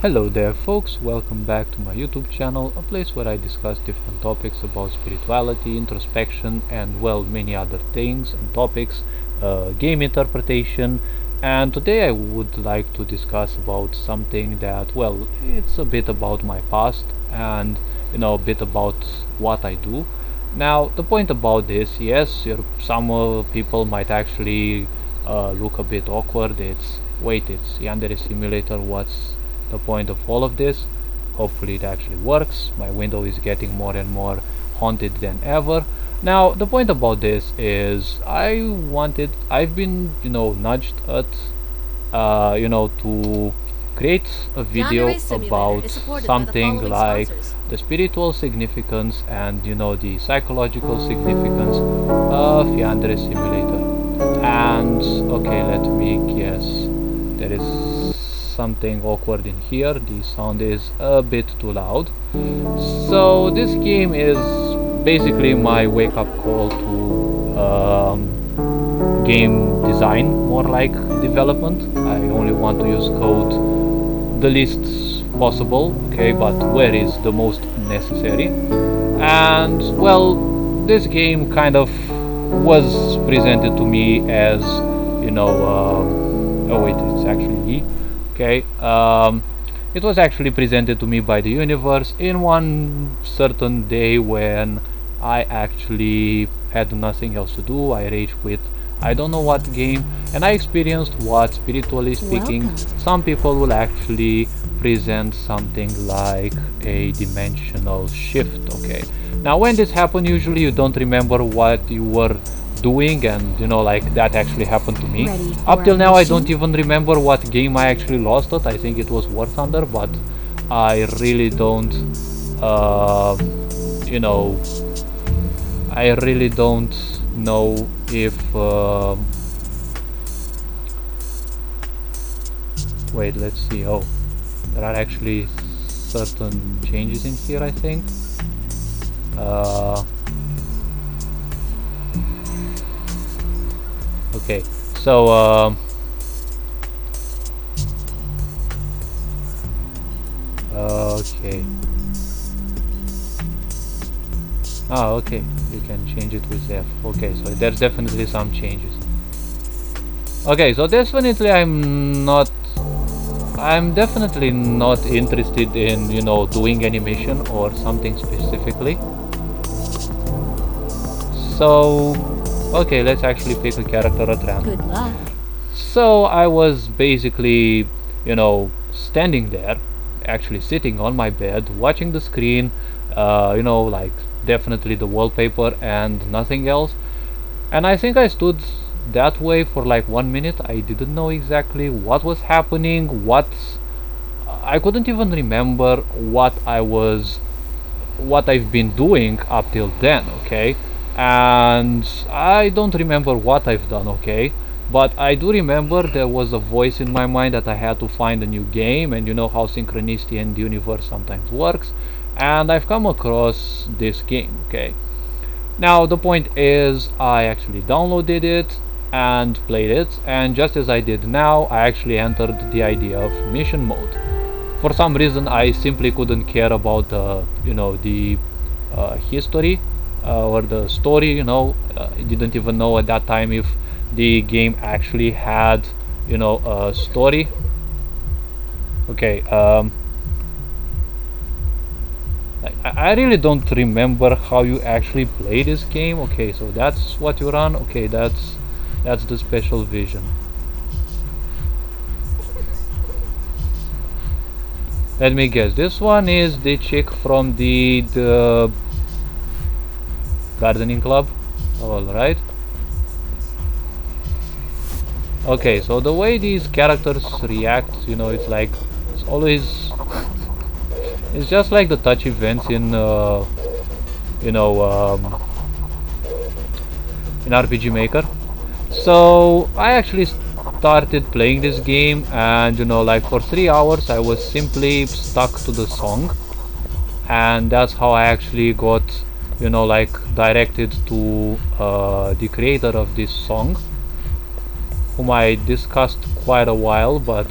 Hello there folks, welcome back to my YouTube channel, a place where I discuss different topics about spirituality, introspection and well many other things and topics, game interpretation. And today I would like to discuss about something that, well, it's a bit about my past and a bit about what I do. Now the point about this, yes, some people might actually look a bit awkward. It's Yandere Simulator, what's the point of all of this? Hopefully it actually works. My window is getting more and more haunted than ever. Now the point about this is I've been nudged at to create a video about something like the spiritual significance and the psychological significance of Yandere Simulator. And okay, let me guess, there is something awkward in here. The sound is a bit too loud. So this game is basically my wake-up call to game design, more like development. I only want to use code the least possible, okay, but where is the most necessary. And well, this game kind of was presented to me as oh wait, it's actually E. Okay, it was actually presented to me by the universe in one certain day when I actually had nothing else to do. I rage quit I don't know what game, and I experienced what, spiritually speaking, some people will actually present something like a dimensional shift. Okay, now when this happened, usually you don't remember what you were doing, and like that actually happened to me. Up till now I don't even remember what game I actually lost it. I think it was War Thunder, but I really don't I really don't know if wait, let's see. Oh, there are actually certain changes in here, I think. Okay, so okay. Okay, you can change it with F. Okay, so there's definitely some changes. Okay, so definitely I'm definitely not interested in doing animation or something specifically. So okay, let's actually pick a character at random. Good luck. So I was basically standing there, actually sitting on my bed, watching the screen, like definitely the wallpaper and nothing else. And I think I stood that way for like 1 minute. I didn't know exactly what was happening, I couldn't even remember what I've been doing up till then. Okay, and I don't remember what I've done. Okay, but I do remember there was a voice in my mind that I had to find a new game, and you know how synchronicity and the universe sometimes works, and I've come across this game. Okay, now the point is I actually downloaded it and played it, and just as I did now, I actually entered the idea of mission mode. For some reason I simply couldn't care about the history or the story. I didn't even know at that time if the game actually had a story. Okay, I really don't remember how you actually play this game. Okay, so that's what you run. Okay, that's the special vision. Let me guess, this one is the chick from the gardening club. Alright. Okay, so the way these characters react, it's like it's just like the touch events in in RPG Maker. So I actually started playing this game, and like for 3 hours I was simply stuck to the song, and that's how I actually got like directed to the creator of this song, whom I discussed quite a while, but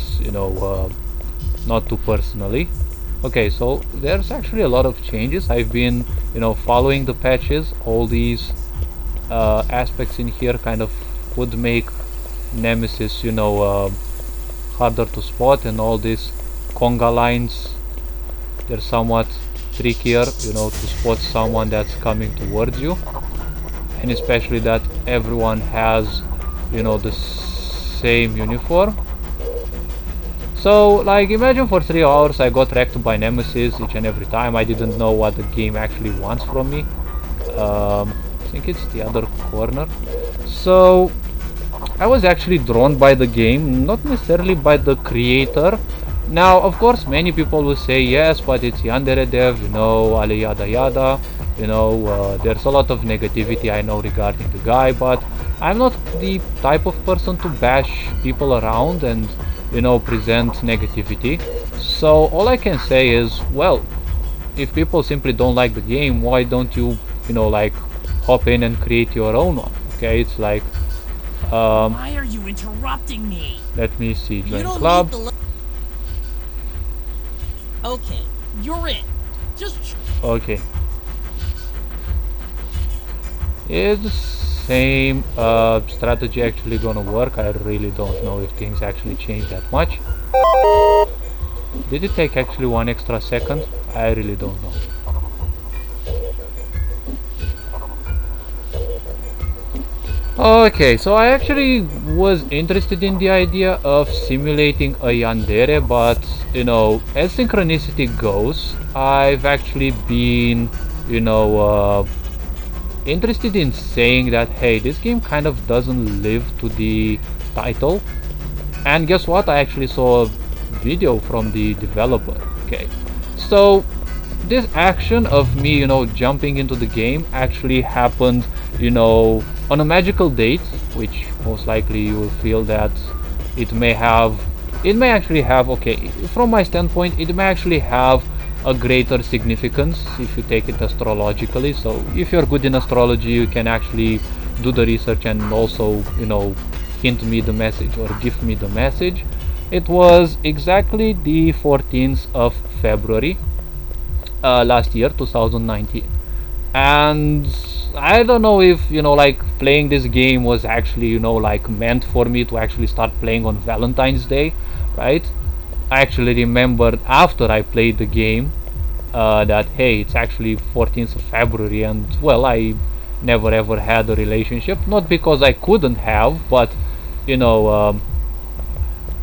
not too personally. Okay, so there's actually a lot of changes. I've been, following the patches. All these aspects in here kind of would make Nemesis, harder to spot, and all these conga lines, they're somewhat trickier, to spot someone that's coming towards you, and especially that everyone has, the same uniform. So, like, imagine for 3 hours I got wrecked by Nemesis each and every time. I didn't know what the game actually wants from me. I think it's the other corner. So, I was actually drawn by the game, not necessarily by the creator. Now, of course, many people will say, yes, but it's Yandere dev, ali yada yada. There's a lot of negativity I know regarding the guy, but I'm not the type of person to bash people around and, present negativity. So all I can say is, well, if people simply don't like the game, why don't you, like, hop in and create your own one? Okay, it's like, why are you interrupting me? Let me see, join club. Okay, you're in. Just okay. Is the same strategy actually gonna work? I really don't know if things actually change that much. Did it take actually 1 extra second? I really don't know. Okay, so I actually was interested in the idea of simulating a Yandere, but as synchronicity goes, I've actually been, interested in saying that, hey, this game kind of doesn't live to the title. And guess what? I actually saw a video from the developer. Okay, so this action of me, jumping into the game actually happened, on a magical date, which most likely you will feel that it may actually have, okay, from my standpoint, it may actually have a greater significance if you take it astrologically. So if you're good in astrology, you can actually do the research and also, hint me the message or give me the message. It was exactly the 14th of February last year, 2019, and I don't know if like playing this game was actually like meant for me to actually start playing on Valentine's Day, right? I actually remembered after I played the game that, hey, it's actually 14th of February, and well, I never ever had a relationship, not because I couldn't have, but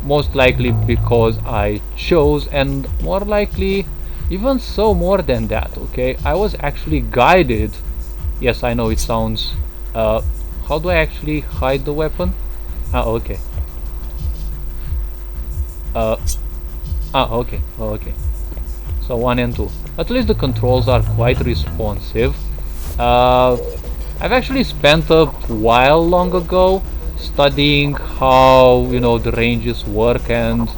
most likely because I chose, and more likely even so more than that. Okay, I was actually guided. Yes, I know it sounds how do I actually hide the weapon? Okay. Okay. So 1 and 2. At least the controls are quite responsive. I've actually spent a while long ago studying how the ranges work, and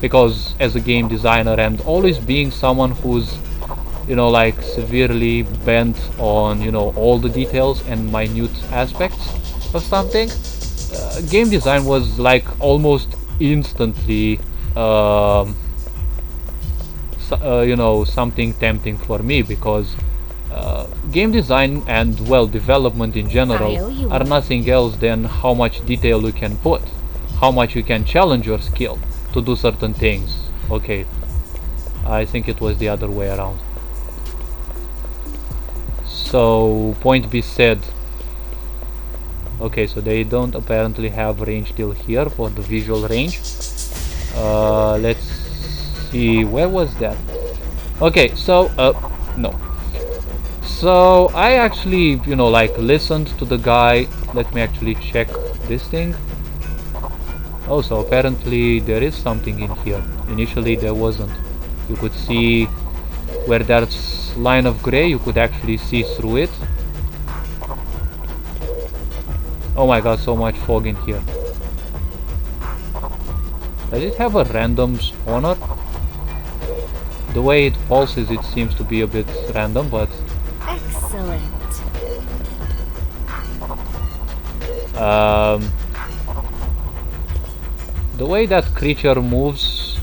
because as a game designer and always being someone who's like severely bent on all the details and minute aspects of something, game design was like almost instantly something tempting for me, because game design and well, development in general are nothing else than how much detail you can put, how much you can challenge your skill to do certain things. Okay, I think it was the other way around. So point be said. Okay, so they don't apparently have range till here for the visual range. Let's see, where was that? Okay, so no. So I actually like listened to the guy. Let me actually check this thing. Oh, so apparently there is something in here. Initially there wasn't. You could see where there's line of gray, you could actually see through it. Oh my god, so much fog in here. Does it have a random spawner? The way it pulses, it seems to be a bit random, but excellent. The way that creature moves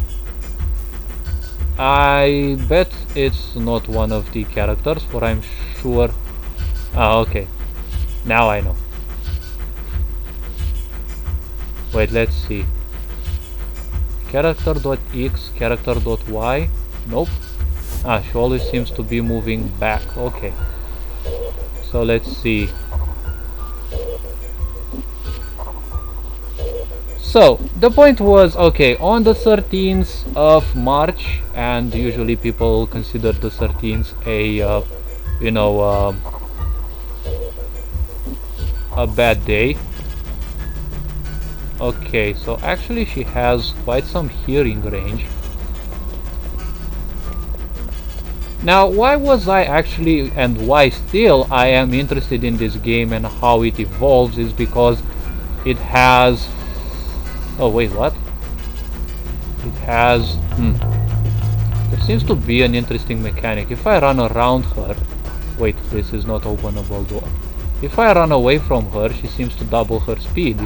I bet it's not one of the characters, for I'm sure. Ah, okay. Now I know. Wait, let's see. Character.x, character.y. Nope. Ah, she always seems to be moving back. Okay. So let's see. So the point was, okay, on the 13th of March, and usually people consider the 13th a you know, a bad day. Okay, so actually she has quite some hearing range. Now, why was I actually, and why still I am interested in this game and how it evolves, is because it has... Oh wait, what? It has... There seems to be an interesting mechanic. If I run around her... Wait, this is not openable door. If I run away from her, she seems to double her speed.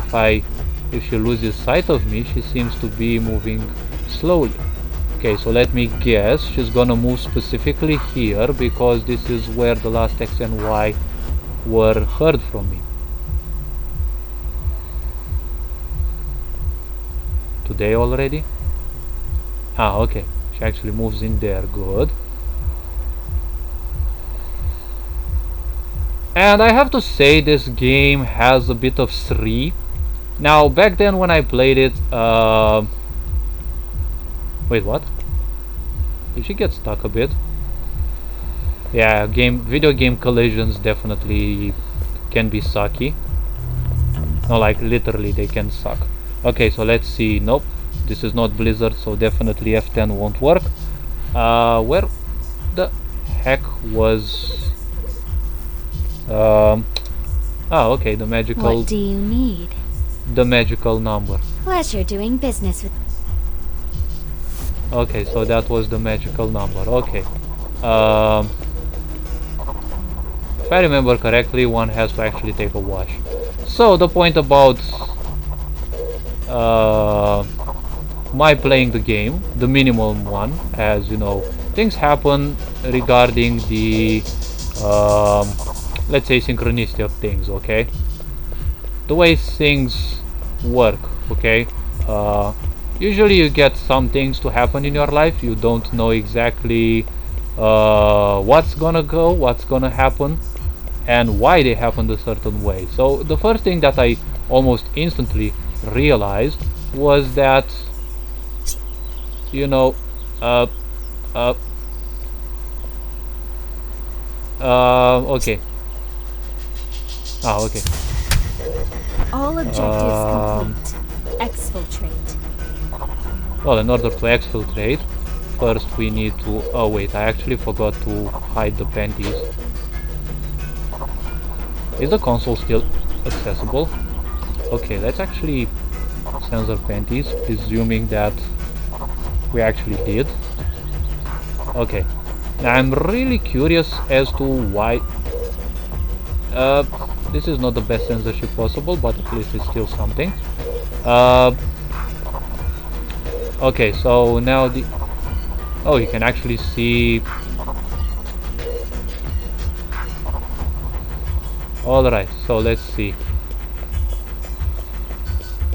If she loses sight of me, she seems to be moving slowly. Okay, so let me guess. She's gonna move specifically here, because this is where the last X and Y were heard from me. Today already? Ah, okay. She actually moves in there. Good. And I have to say, this game has a bit of Sri. Now, back then when I played it, wait, what? Did she get stuck a bit? Yeah, video game collisions definitely can be sucky. No, like literally they can suck. Okay, so let's see. Nope, this is not Blizzard, so definitely F10 won't work. Where the heck was... okay, the magical... What do you need? The magical number. Pleasure doing business with... Okay, so that was the magical number. Okay. If I remember correctly, one has to actually take a wash. So the point about my playing the game, the minimum one, as you know, things happen regarding the let's say synchronicity of things, okay? The way things work, okay? Usually you get some things to happen in your life, you don't know exactly what's gonna happen and why they happened a certain way. So the first thing that I almost instantly realized was that, you know, okay. Okay. All objectives complete. Exfiltrate. Well, in order to exfiltrate, first we need to... Oh wait, I actually forgot to hide the panties. Is the console still accessible? Okay, let's actually censor panties, presuming that we actually did. Okay, now I'm really curious as to why... this is not the best censorship possible, but at least it's still something. Okay, so now the... Oh, you can actually see... Alright, so let's see.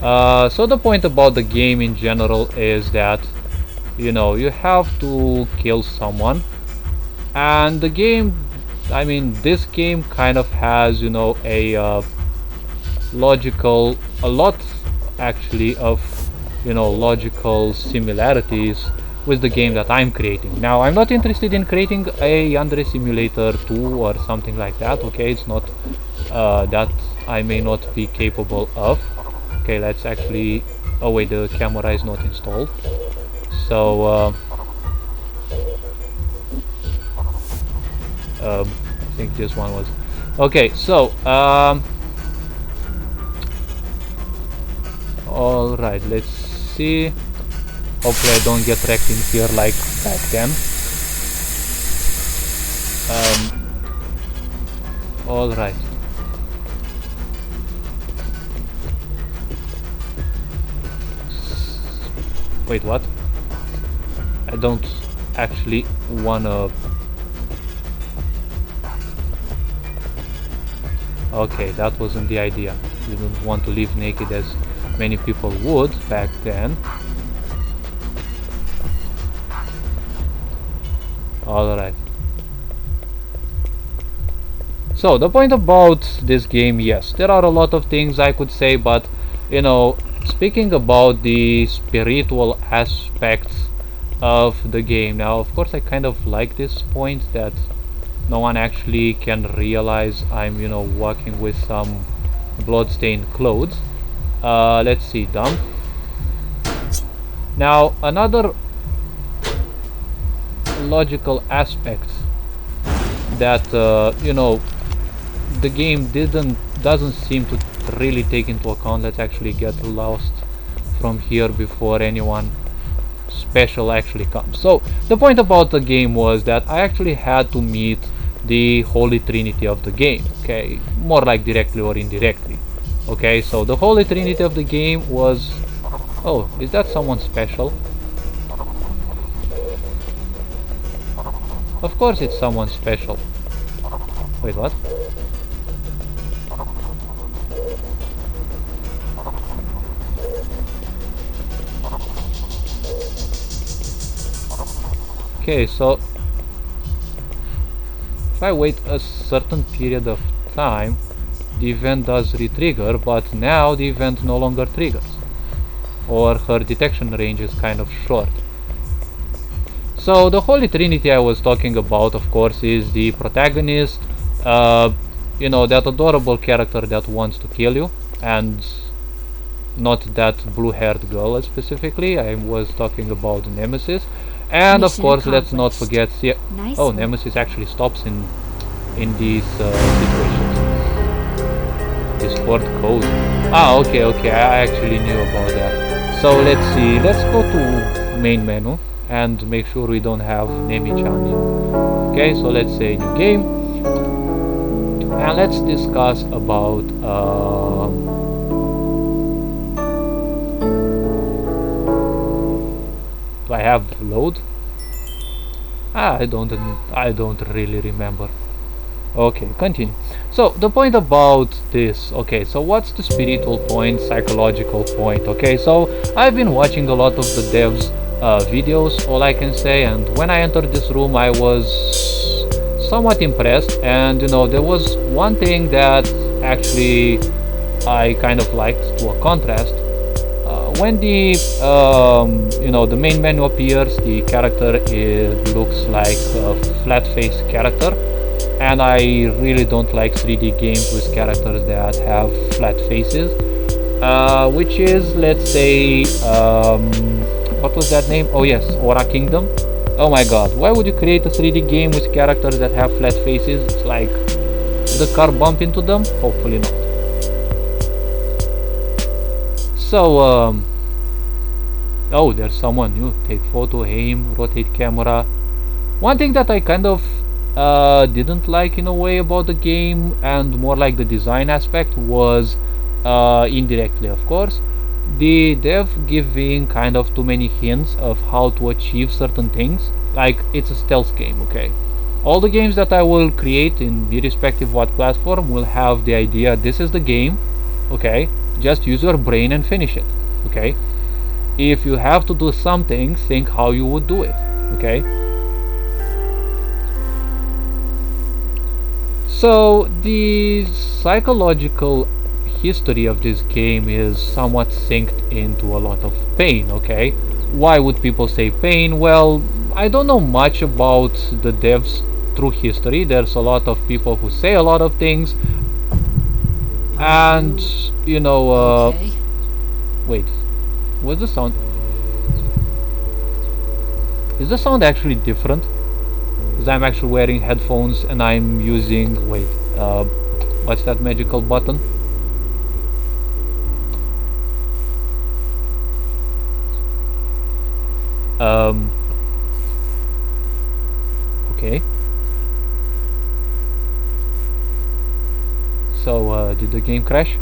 So the point about the game in general is that, you know, you have to kill someone, and the game, I mean, this game kind of has, you know, a lot actually of, you know, logical similarities with the game that I'm creating. Now, I'm not interested in creating a Yandere Simulator 2 or something like that, okay? It's not that I may not be capable of. Okay, let's actually... Oh wait, the camera is not installed. So, I think this one was... Okay, so, alright, let's see. Hopefully I don't get wrecked in here like back then. Alright. Wait, what? I don't... actually wanna... Okay, that wasn't the idea. Didn't want to live naked as many people would back then. Alright. So, the point about this game, yes, there are a lot of things I could say, but, you know, speaking about the spiritual aspects of the game, now, of course, I kind of like this point that no one actually can realize I'm, you know, walking with some bloodstained clothes. Let's see, dump. Now, another logical aspect that, you know, the game doesn't seem to really take into account. Let's actually get lost from here before anyone special actually comes. So the point about the game was that I actually had to meet the Holy Trinity of the game, okay, more like directly or indirectly. Okay, so the Holy Trinity of the game was... Oh, is that someone special? Of course it's someone special. Wait, what? Okay, so if I wait a certain period of time, the event does re-trigger, but now the event no longer triggers, or her detection range is kind of short. So the Holy Trinity I was talking about, of course, is the protagonist, you know, that adorable character that wants to kill you, and not that blue-haired girl specifically. I was talking about Nemesis. And Mission of course, let's not accomplished. forget... Nice Oh, work. Nemesis actually stops in these situations. Discord code. Ah, okay, I actually knew about that. So let's see. Let's go to main menu and make sure we don't have Nemi-chan in. Okay, so let's say new game, and let's discuss about do I have load? I don't really remember. Okay, continue. So the point about this, okay, so what's the spiritual point, psychological point? Okay, so I've been watching a lot of the devs videos, all I can say, and when I entered this room I was somewhat impressed, and you know, there was one thing that actually I kind of liked to a contrast. When the you know, the main menu appears, the character looks like a flat-faced character, and I really don't like 3D games with characters that have flat faces, which is, let's say, what was that name? Oh yes, Aura Kingdom. Oh my god, why would you create a 3D game with characters that have flat faces? It's like, did the car bump into them? Hopefully not. So, oh, there's someone new. Take photo, aim, rotate camera. One thing that I kind of didn't like in a way about the game, and more like the design aspect, was indirectly, of course, the dev giving kind of too many hints of how to achieve certain things. Like, it's a stealth game, okay? All the games that I will create, in irrespective of what platform, will have the idea, this is the game, okay? Just use your brain and finish it, okay? If you have to do something, think how you would do it, okay? So the psychological history of this game is somewhat synced into a lot of pain, okay? Why would people say pain? Well, I don't know much about the devs through history. There's a lot of people who say a lot of things, and you know, Okay. wait, what's the sound? Is the sound actually different? Because I'm actually wearing headphones and I'm using, wait, what's that magical button? Okay. So, did the game crash?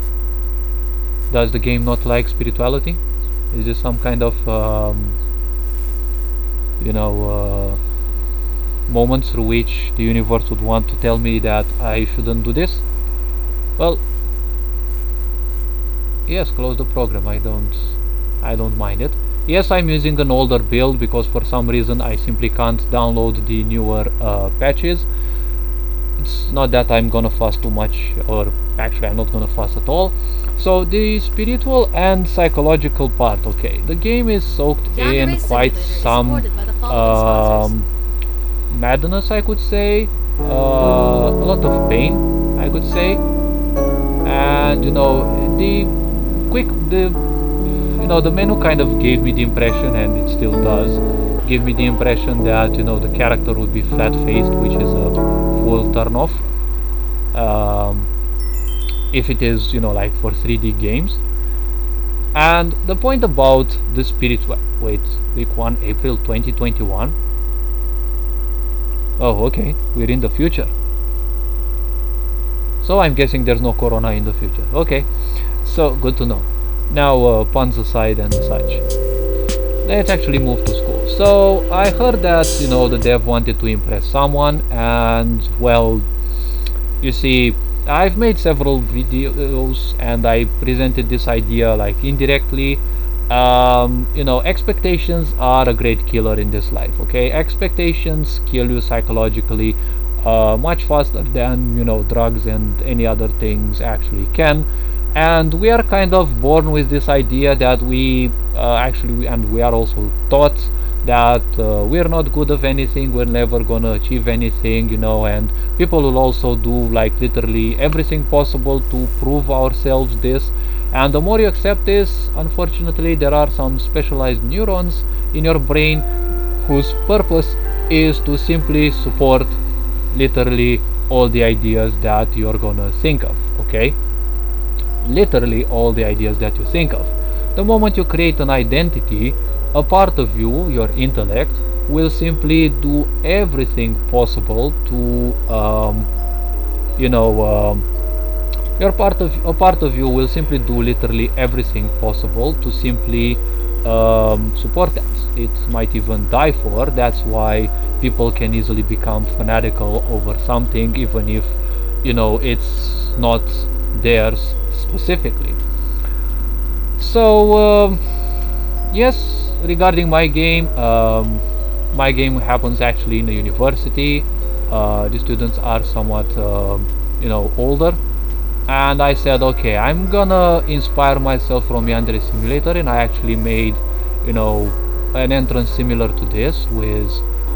Does the game not like spirituality? Is this some kind of you know, moments through which the universe would want to tell me that I shouldn't do this. Well, yes, close the program. I don't mind it. Yes, I'm using an older build because for some reason I simply can't download the newer patches. It's not that I'm gonna fuss too much, or actually I'm not gonna fuss at all. So the spiritual and psychological part, okay, the game is soaked in quite some madness, I could say, a lot of pain, I could say, and the menu kind of gave me the impression, and it still does give me the impression that the character would be flat-faced, which is a full turn off. If it is like for 3D games. And the point about the spiritual, wait, week 1 April 2021. Oh, okay, we're in the future, so I'm guessing there's no corona in the future. Okay, so good to know. Now puns aside and such, let's actually move to school. So I heard that the dev wanted to impress someone, and well, you see, I've made several videos and I presented this idea like indirectly. Expectations are a great killer in this life, okay? Expectations kill you psychologically much faster than drugs and any other things actually can. And we are kind of born with this idea that we are also taught that we're not good of anything, we're never gonna achieve anything, and people will also do like literally everything possible to prove ourselves this. And the more you accept this, unfortunately there are some specialized neurons in your brain whose purpose is to simply support literally all the ideas that you're gonna think of, okay? Literally all the ideas that you think of. The moment you create an identity, a part of you, your intellect, will simply do everything possible to a part of you will simply do literally everything possible to simply support that. It might even die for. That's why people can easily become fanatical over something, even if it's not theirs specifically. So yes, regarding my game happens actually in a university. The students are somewhat older, and I said, okay, I'm gonna inspire myself from Yandere Simulator, and I actually made an entrance similar to this with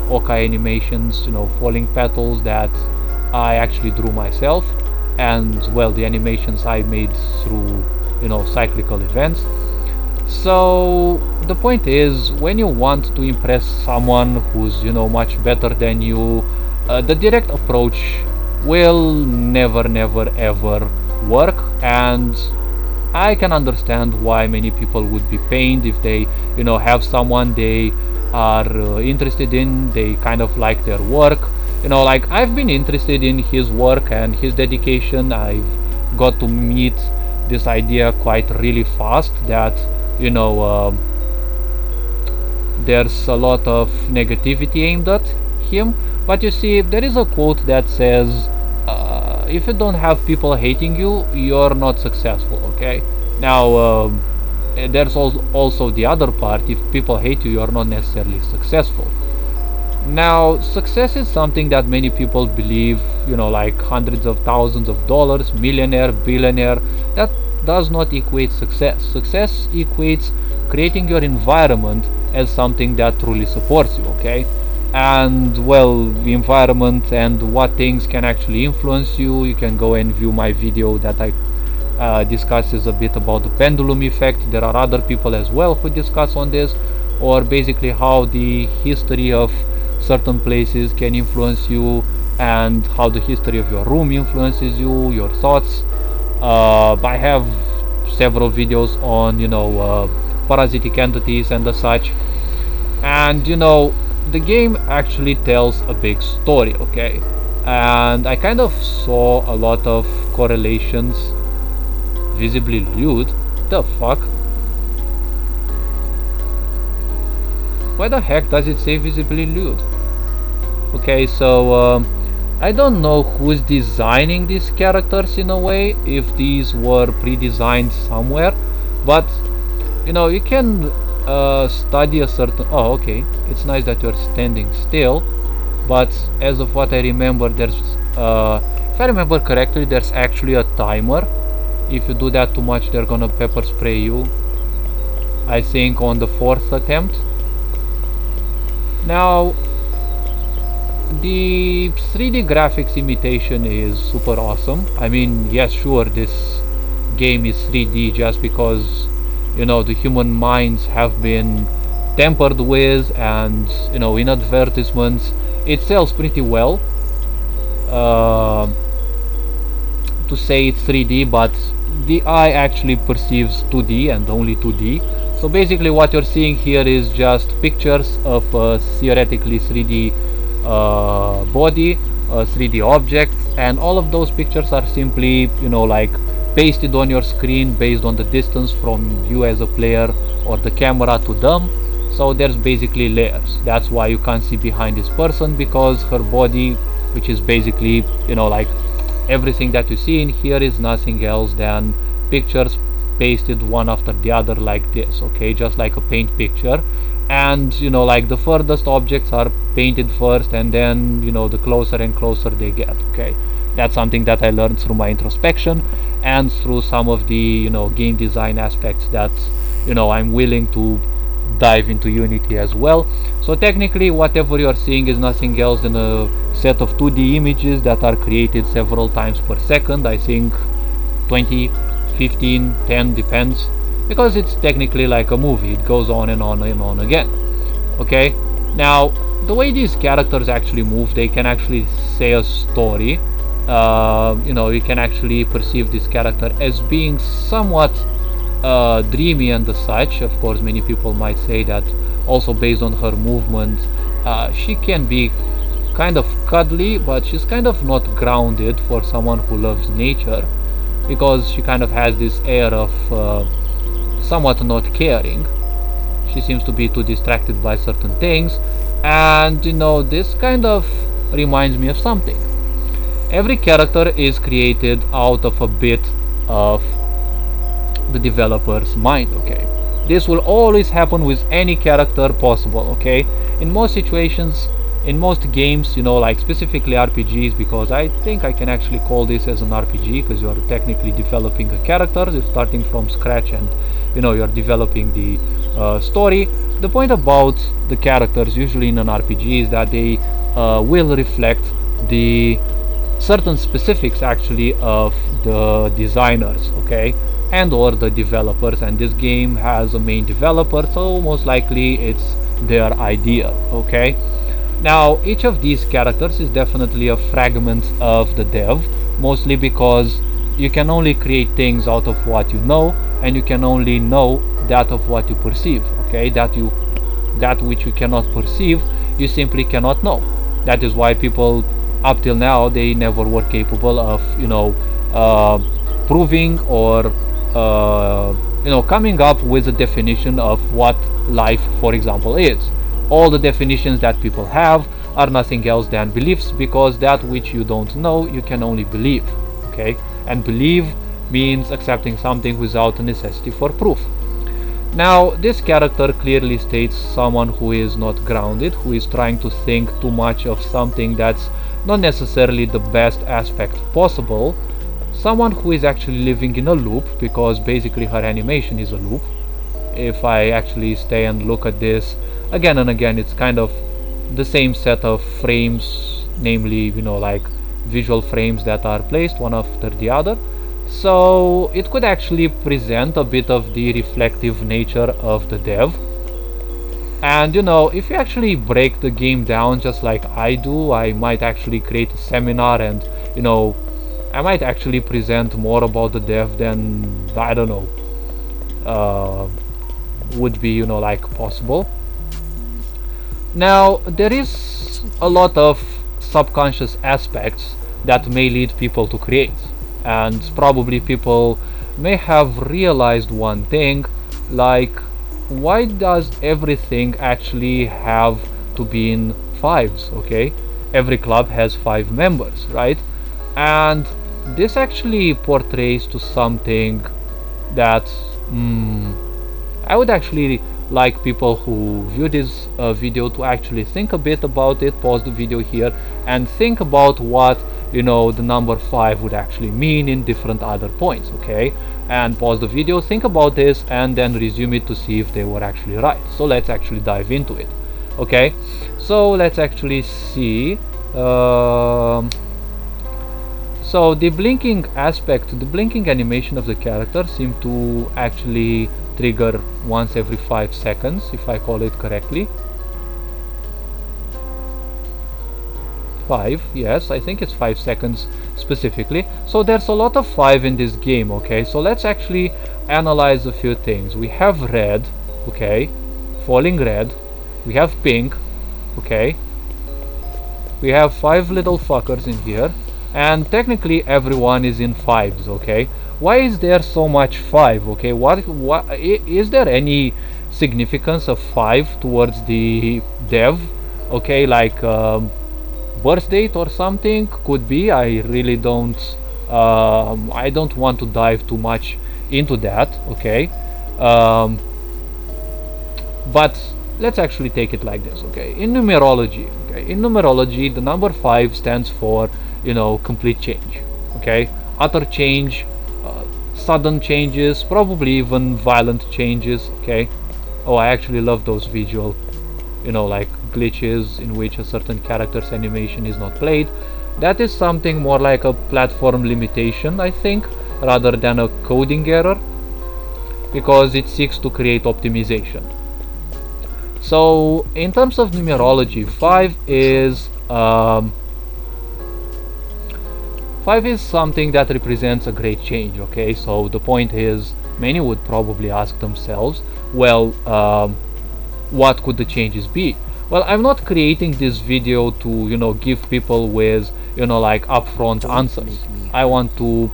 Heyoka animations, falling petals that I actually drew myself, and well, the animations I made through cyclical events. So the point is, when you want to impress someone who's much better than you, the direct approach will never ever work. And I can understand why many people would be pained if they have someone they are interested in, they kind of like their work, like I've been interested in his work and his dedication. I've got to meet this idea quite really fast that there's a lot of negativity aimed at him. But you see, there is a quote that says, if you don't have people hating you, you're not successful, okay? Now there's also the other part. If people hate you, you're not necessarily successful. Now success is something that many people believe, like hundreds of thousands of dollars, millionaire, billionaire. That does not equate success. Success equates creating your environment as something that truly supports you, okay? And well, the environment and what things can actually influence you, you can go and view my video that I discusses a bit about the pendulum effect. There are other people as well who discuss on this, or basically how the history of certain places can influence you, and how the history of your room influences you, your thoughts. I have several videos on parasitic entities and the such, and the game actually tells a big story, okay? And I kind of saw a lot of correlations visibly lewd. The fuck? why the heck does it say visibly lewd? Okay, so I don't know who's designing these characters in a way, if these were pre-designed somewhere, but you know, you can study a certain... Oh, okay, it's nice that you're standing still, but as of what I remember, there's if I remember correctly, there's actually a timer. If you do that too much, they're gonna pepper spray you, I think on the 4th attempt. Now, the 3D graphics imitation is super awesome. I mean, yes, sure, this game is 3D just because, you know, the human minds have been tampered with, and, you know, in advertisements it sells pretty well to say it's 3D, but the eye actually perceives 2D and only 2D. So basically what you're seeing here is just pictures of a theoretically 3D body, a 3D object, and all of those pictures are simply, you know, like pasted on your screen based on the distance from you as a player or the camera to them. So there's basically layers. That's why you can't see behind this person, because her body, which is basically, you know, like everything that you see in here, is nothing else than pictures pasted one after the other like this, okay, just like a paint picture. And you know, like the furthest objects are painted first, and then, you know, the closer and closer they get. Okay, that's something that I learned through my introspection and through some of the, you know, game design aspects that, you know, I'm willing to dive into Unity as well. So technically whatever you're seeing is nothing else than a set of 2D images that are created several times per second. I think 20, 15, 10, depends, because it's technically like a movie. It goes on and on and on again. Okay, now the way these characters actually move, they can actually say a story. You know, you can actually perceive this character as being somewhat dreamy and the such. Of course, many people might say that also based on her movement, she can be kind of cuddly, but she's kind of not grounded for someone who loves nature, because she kind of has this air of somewhat not caring. She seems to be too distracted by certain things, and you know, this kind of reminds me of something. Every character is created out of a bit of the developer's mind, okay? This will always happen with any character possible, okay? In most situations, in most games, you know, like specifically RPGs, because I think I can actually call this as an RPG, because you're technically developing a character, you're starting from scratch, and you know, you're developing the story. The point about the characters usually in an RPG is that they will reflect the certain specifics actually of the designers, okay, and or the developers. And this game has a main developer, so most likely it's their idea, okay. Now each of these characters is definitely a fragment of the dev, mostly because you can only create things out of what you know, and you can only know that of what you perceive, okay. That which you cannot perceive, you simply cannot know. That is why people up till now, they never were capable of, you know, proving or you know, coming up with a definition of what life, for example, is. All the definitions that people have are nothing else than beliefs, because that which you don't know, you can only believe, okay. And believe means accepting something without a necessity for proof. Now this character clearly states someone who is not grounded, who is trying to think too much of something that's not necessarily the best aspect possible, someone who is actually living in a loop, because basically her animation is a loop. If I actually stay and look at this again and again, it's kind of the same set of frames, namely, you know, like visual frames that are placed one after the other. So it could actually present a bit of the reflective nature of the dev. And you know, if you actually break the game down just like I do, I might actually create a seminar, and you know, I might actually present more about the dev than, I don't know, would be, you know, like possible. Now there is a lot of subconscious aspects that may lead people to create, and probably people may have realized one thing, like why does everything actually have to be in fives? Okay, every club has 5 members, right? And this actually portrays to something that I would actually like people who view this video to actually think a bit about it. Pause the video here and think about what, you know, the number 5 would actually mean in different other points. Okay, and pause the video, think about this, and then resume it to see if they were actually right. So let's actually dive into it. Okay, so let's actually see. So the blinking aspect, the blinking animation of the character seemed to actually trigger once every 5 seconds, if I call it correctly. 5, yes, I think it's 5 seconds specifically. So there's a lot of 5 in this game. Okay, so let's actually analyze a few things. We have red, okay, falling red. We have pink, okay. We have 5 little fuckers in here, and technically everyone is in 5s. Okay, why is there so much 5? Okay, what is there any significance of 5 towards the dev? Okay, like birth date or something? Could be. I really don't I don't want to dive too much into that. Okay, but let's actually take it like this. Okay, in numerology, the number 5 stands for, you know, complete change. Okay, utter change, sudden changes, probably even violent changes. Okay, oh, I actually love those visual, you know, like glitches in which a certain character's animation is not played. That is something more like a platform limitation, I think, rather than a coding error, because it seeks to create optimization. So in terms of numerology, 5 is 5 is something that represents a great change. Okay, so the point is, many would probably ask themselves, well, what could the changes be? Well, I'm not creating this video to, you know, give people with, you know, like upfront answers. I want to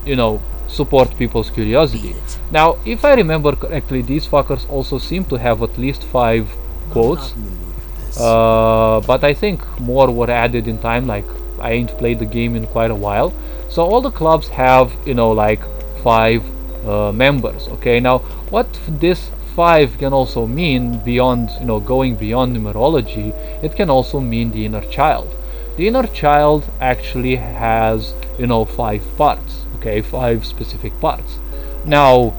you know, support people's curiosity. Now, if I remember correctly, these fuckers also seem to have at least 5 quotes, but I think more were added in time. Like, I ain't played the game in quite a while, so all the clubs have, you know, like 5 members. Okay, now what this 5 can also mean, beyond, you know, going beyond numerology, it can also mean the inner child. The inner child actually has, you know, 5 parts. Okay, 5 specific parts. Now,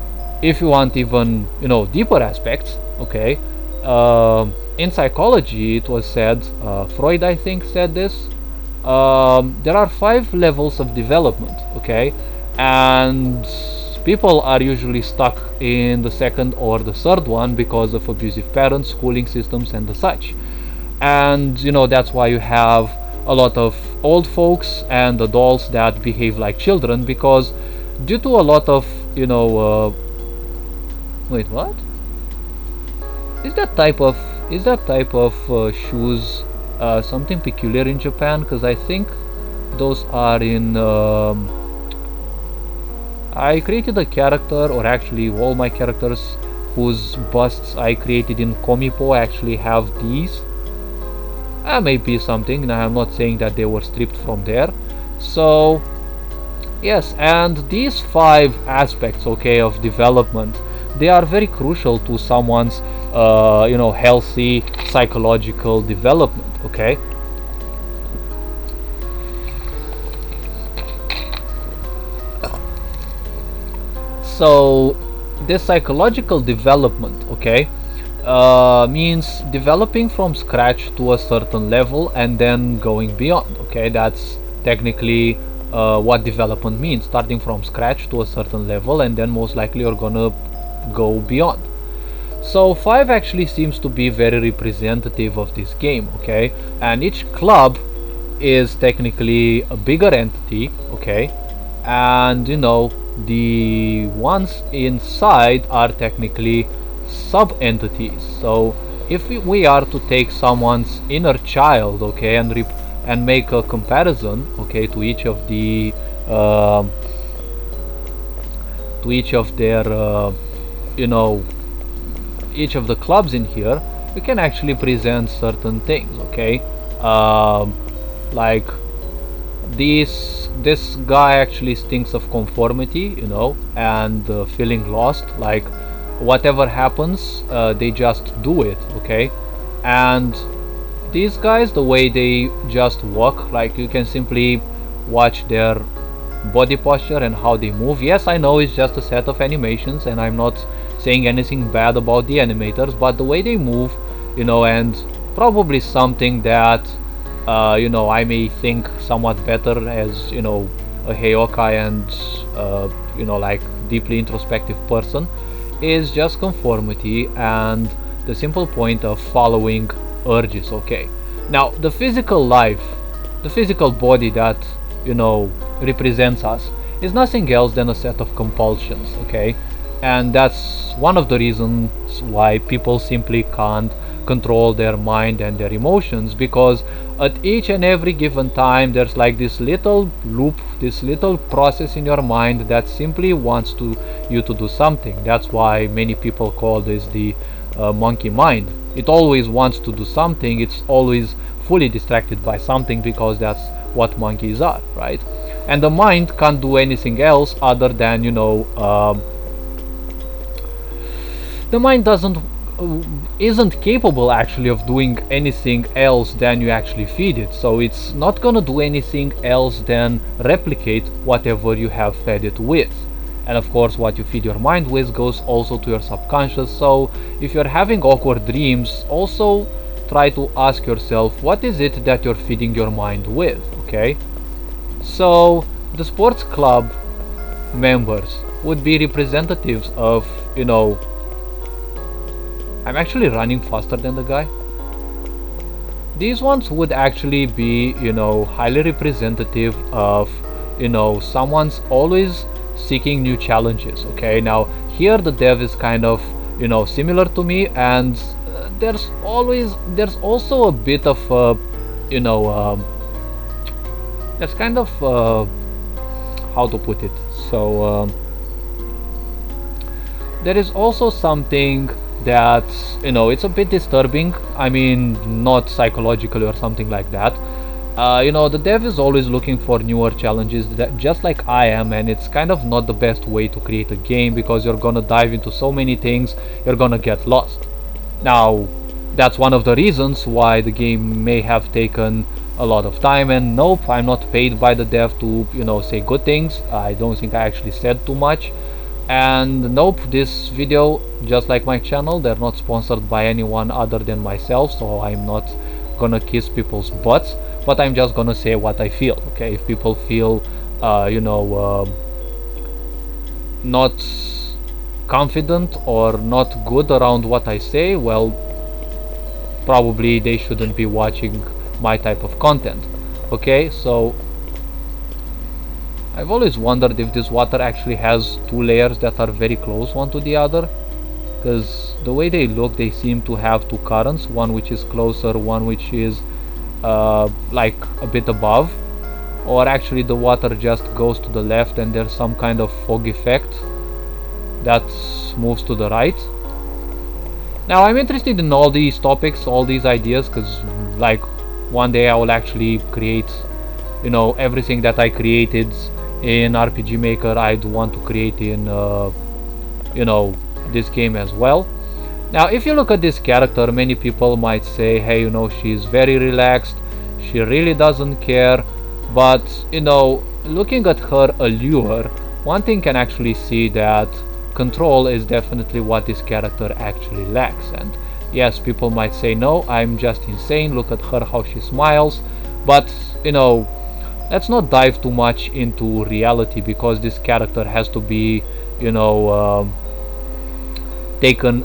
if you want even, you know, deeper aspects, okay, in psychology it was said, Freud I think said this, there are 5 levels of development. Okay, and people are usually stuck in the second or the third one because of abusive parents, schooling systems, and the such. And, you know, that's why you have a lot of old folks and adults that behave like children, because due to a lot of, you know, wait, what is that type of shoes something peculiar in Japan? Because I think those are in I created a character, or actually all my characters whose busts I created in Komipo actually have these. Maybe something. Now, I'm not saying that they were stripped from there. So yes, and these 5 aspects, okay, of development, they are very crucial to someone's you know, healthy psychological development. Okay, so this psychological development, okay, means developing from scratch to a certain level and then going beyond. Okay, that's technically what development means, starting from scratch to a certain level, and then most likely you're gonna go beyond. So 5 actually seems to be very representative of this game. Okay, and each club is technically a bigger entity. Okay, and, you know, the ones inside are technically sub-entities. So if we are to take someone's inner child, okay, and make a comparison, okay, to each of the to each of their you know, each of the clubs in here, you can actually present certain things, okay? Like this guy actually stinks of conformity, you know, and feeling lost. Like whatever happens, they just do it, okay? And these guys, the way they just walk, like you can simply watch their body posture and how they move. Yes, I know it's just a set of animations and I'm not saying anything bad about the animators, but the way they move, you know, and probably something that you know, I may think somewhat better as, you know, a Heyoka and you know, like deeply introspective person, is just conformity and the simple point of following urges, okay? Now the physical life, the physical body that, you know, represents us is nothing else than a set of compulsions, okay? And that's one of the reasons why people simply can't control their mind and their emotions, because at each and every given time there's like this little loop, this little process in your mind that simply wants you to do something. That's why many people call this the monkey mind. It always wants to do something, it's always fully distracted by something, because that's what monkeys are, right? And the mind can't do anything else other than, you know, the mind isn't capable actually of doing anything else than you actually feed it. So it's not gonna do anything else than replicate whatever you have fed it with. And of course what you feed your mind with goes also to your subconscious. So if you're having awkward dreams, also try to ask yourself, what is it that you're feeding your mind with, okay? So the sports club members would be representatives of, you know, I'm actually running faster than the guy. These ones would actually be, you know, highly representative of, you know, someone's always seeking new challenges, okay? Now here the dev is kind of, you know, similar to me, and there's also a bit of you know, that's kind of how to put it, so there is also something that, you know, it's a bit disturbing. I mean, not psychologically or something like that. You know, the dev is always looking for newer challenges, that just like I am, and it's kind of not the best way to create a game, because you're gonna dive into so many things, you're gonna get lost. Now that's one of the reasons why the game may have taken a lot of time. And nope, I'm not paid by the dev to, you know, say good things. I don't think I actually said too much. And nope, this video, just like my channel, they're not sponsored by anyone other than myself, so I'm not gonna kiss people's butts, but I'm just gonna say what I feel, okay? If people feel you know, not confident or not good around what I say, well, probably they shouldn't be watching my type of content, okay? So I've always wondered if this water actually has two layers that are very close one to the other, because the way they look, they seem to have two currents, one which is closer, one which is like a bit above, or actually the water just goes to the left and there's some kind of fog effect that moves to the right. Now I'm interested in all these topics, all these ideas, because like one day I will actually create, you know, everything that I created in RPG Maker I'd want to create in you know, this game as well. Now if you look at this character, many people might say, hey, you know, she's very relaxed, she really doesn't care, but you know, looking at her allure, one thing can actually see that control is definitely what this character actually lacks. And yes, people might say, no, I'm just insane, look at her, how she smiles, but you know, let's not dive too much into reality, because this character has to be, you know, taken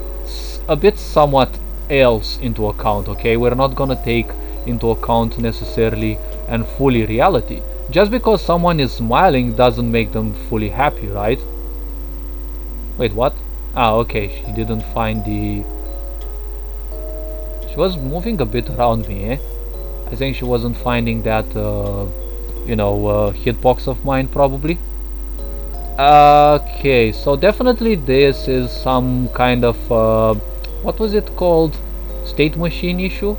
a bit somewhat else into account, okay? We're not gonna take into account necessarily and fully reality. Just because someone is smiling doesn't make them fully happy, right? Wait, what? Ah, okay, she didn't find the... She was moving a bit around me, eh? I think she wasn't finding that you know, hitbox of mine, probably. Okay, so definitely this is some kind of what was it called, state machine issue,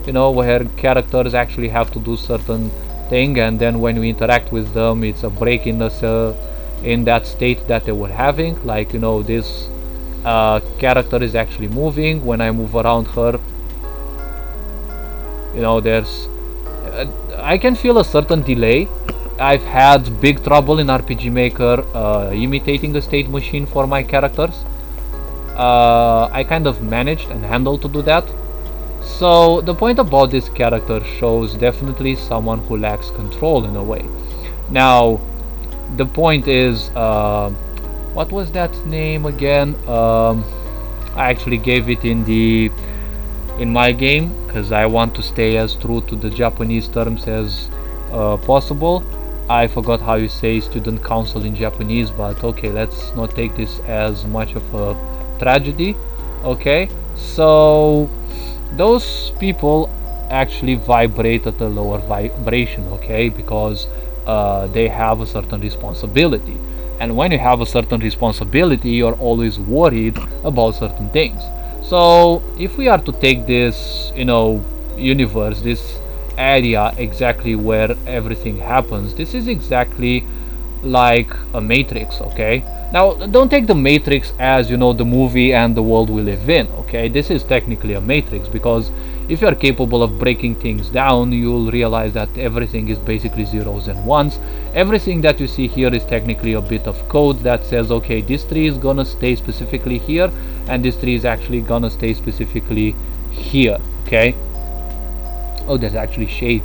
you know, where characters actually have to do certain thing, and then when we interact with them, it's a break in the in that state that they were having. Like, you know, this character is actually moving. When I move around her, you know, there's I can feel a certain delay. I've had big trouble in RPG Maker imitating a state machine for my characters. I kind of managed and handled to do that. So the point about this character shows definitely someone who lacks control in a way. Now, the point is, what was that name again? I actually gave it in my game because I want to stay as true to the Japanese terms as possible. I forgot how you say student council in Japanese, but okay, let's not take this as much of a tragedy. Okay, so those people actually vibrate at a lower vibration, okay, because they have a certain responsibility, and when you have a certain responsibility, you're always worried about certain things. So if we are to take this, you know, universe, this area exactly where everything happens, this is exactly like a matrix, okay? Now, don't take the matrix as, you know, the movie and the world we live in, okay? This is technically a matrix, because if you are capable of breaking things down, you'll realize that everything is basically zeros and ones. Everything that you see here is technically a bit of code that says, okay, this tree is gonna stay specifically here, and this tree is actually gonna stay specifically here, okay? Oh, there's actually shade.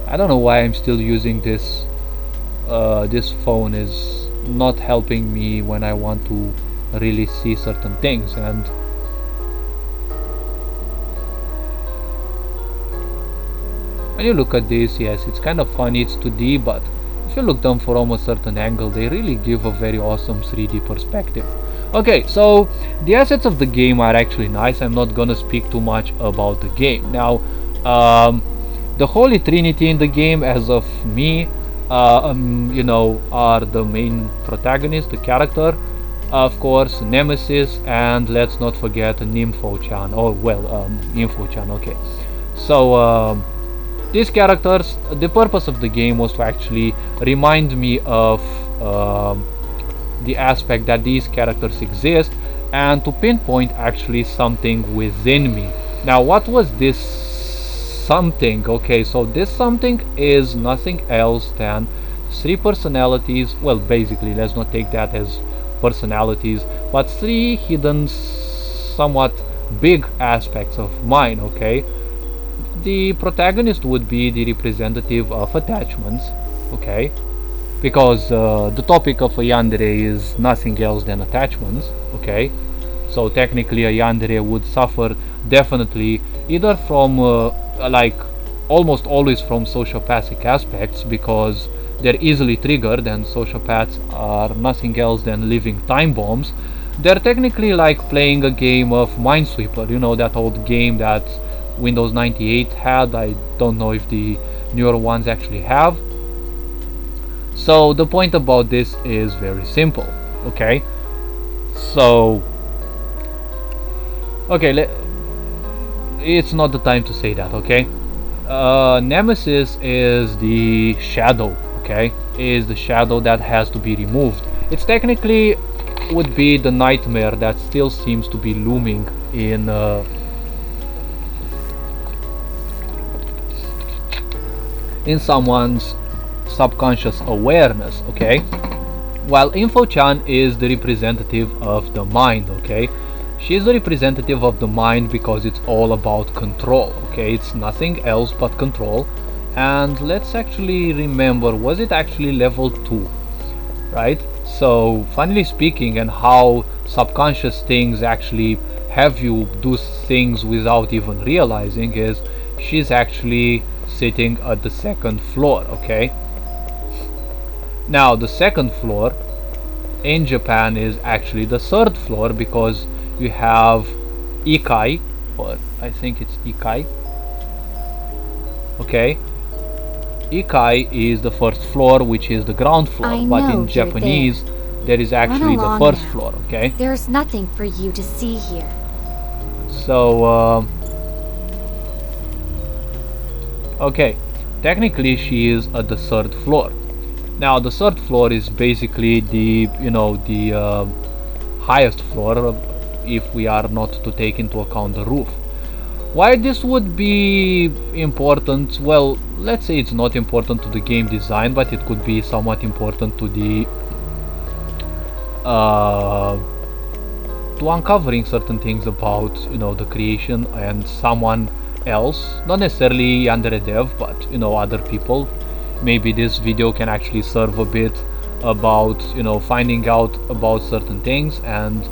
I don't know why I'm still using this. This phone is not helping me when I want to really see certain things. And when you look at this, yes, it's kind of funny, it's 2D, but if you look down from a certain angle, they really give a very awesome 3D perspective. Okay, so the assets of the game are actually nice. I'm not gonna speak too much about the game. Now, the Holy Trinity in the game, as of me, you know, are the main protagonist, the character, of course, Nemesis, and let's not forget Nympho-chan. Oh, well, Nympho-chan, okay. So, these characters, the purpose of the game was to actually remind me of the aspect that these characters exist, and to pinpoint actually something within me. Now, what was this something? Okay, so this something is nothing else than 3 personalities. Well, basically, let's not take that as personalities, but 3 hidden, somewhat big aspects of mine, okay? The protagonist would be the representative of attachments, okay? Because the topic of a yandere is nothing else than attachments, okay? So technically a yandere would suffer definitely either from like almost always from sociopathic aspects, because they're easily triggered, and sociopaths are nothing else than living time bombs. They're technically like playing a game of Minesweeper, you know, that old game that Windows 98 had. I don't know if the newer ones actually have. So the point about this is very simple, okay? So, okay, it's not the time to say that, okay? Nemesis is the shadow, okay? Is the shadow that has to be removed. It's technically would be the nightmare that still seems to be looming in someone's subconscious awareness, okay? While Info-chan is the representative of the mind, okay? She's the representative of the mind because it's all about control, okay? It's nothing else but control. And let's actually remember, was it actually level 2, right? So, funnily speaking, and how subconscious things actually have you do things without even realizing, is she's actually sitting at the 2nd floor, okay? Now, the 2nd floor in Japan is actually the 3rd floor, because you have Ikai, or I think it's Ikai, okay? Ikai is the 1st floor, which is the ground floor, but in Japanese there is actually the along first now. floor, okay? There's nothing for you to see here. So, okay, technically she is at the 3rd floor. Now the 3rd floor is basically the, you know, the highest floor if we are not to take into account the roof. Why this would be important? Well, let's say it's not important to the game design, but it could be somewhat important to the to uncovering certain things about, you know, the creation and someone else, not necessarily Yandere dev, but, you know, other people. Maybe this video can actually serve a bit about, you know, finding out about certain things. And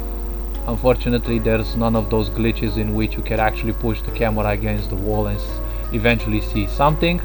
unfortunately there's none of those glitches in which you can actually push the camera against the wall and eventually see something.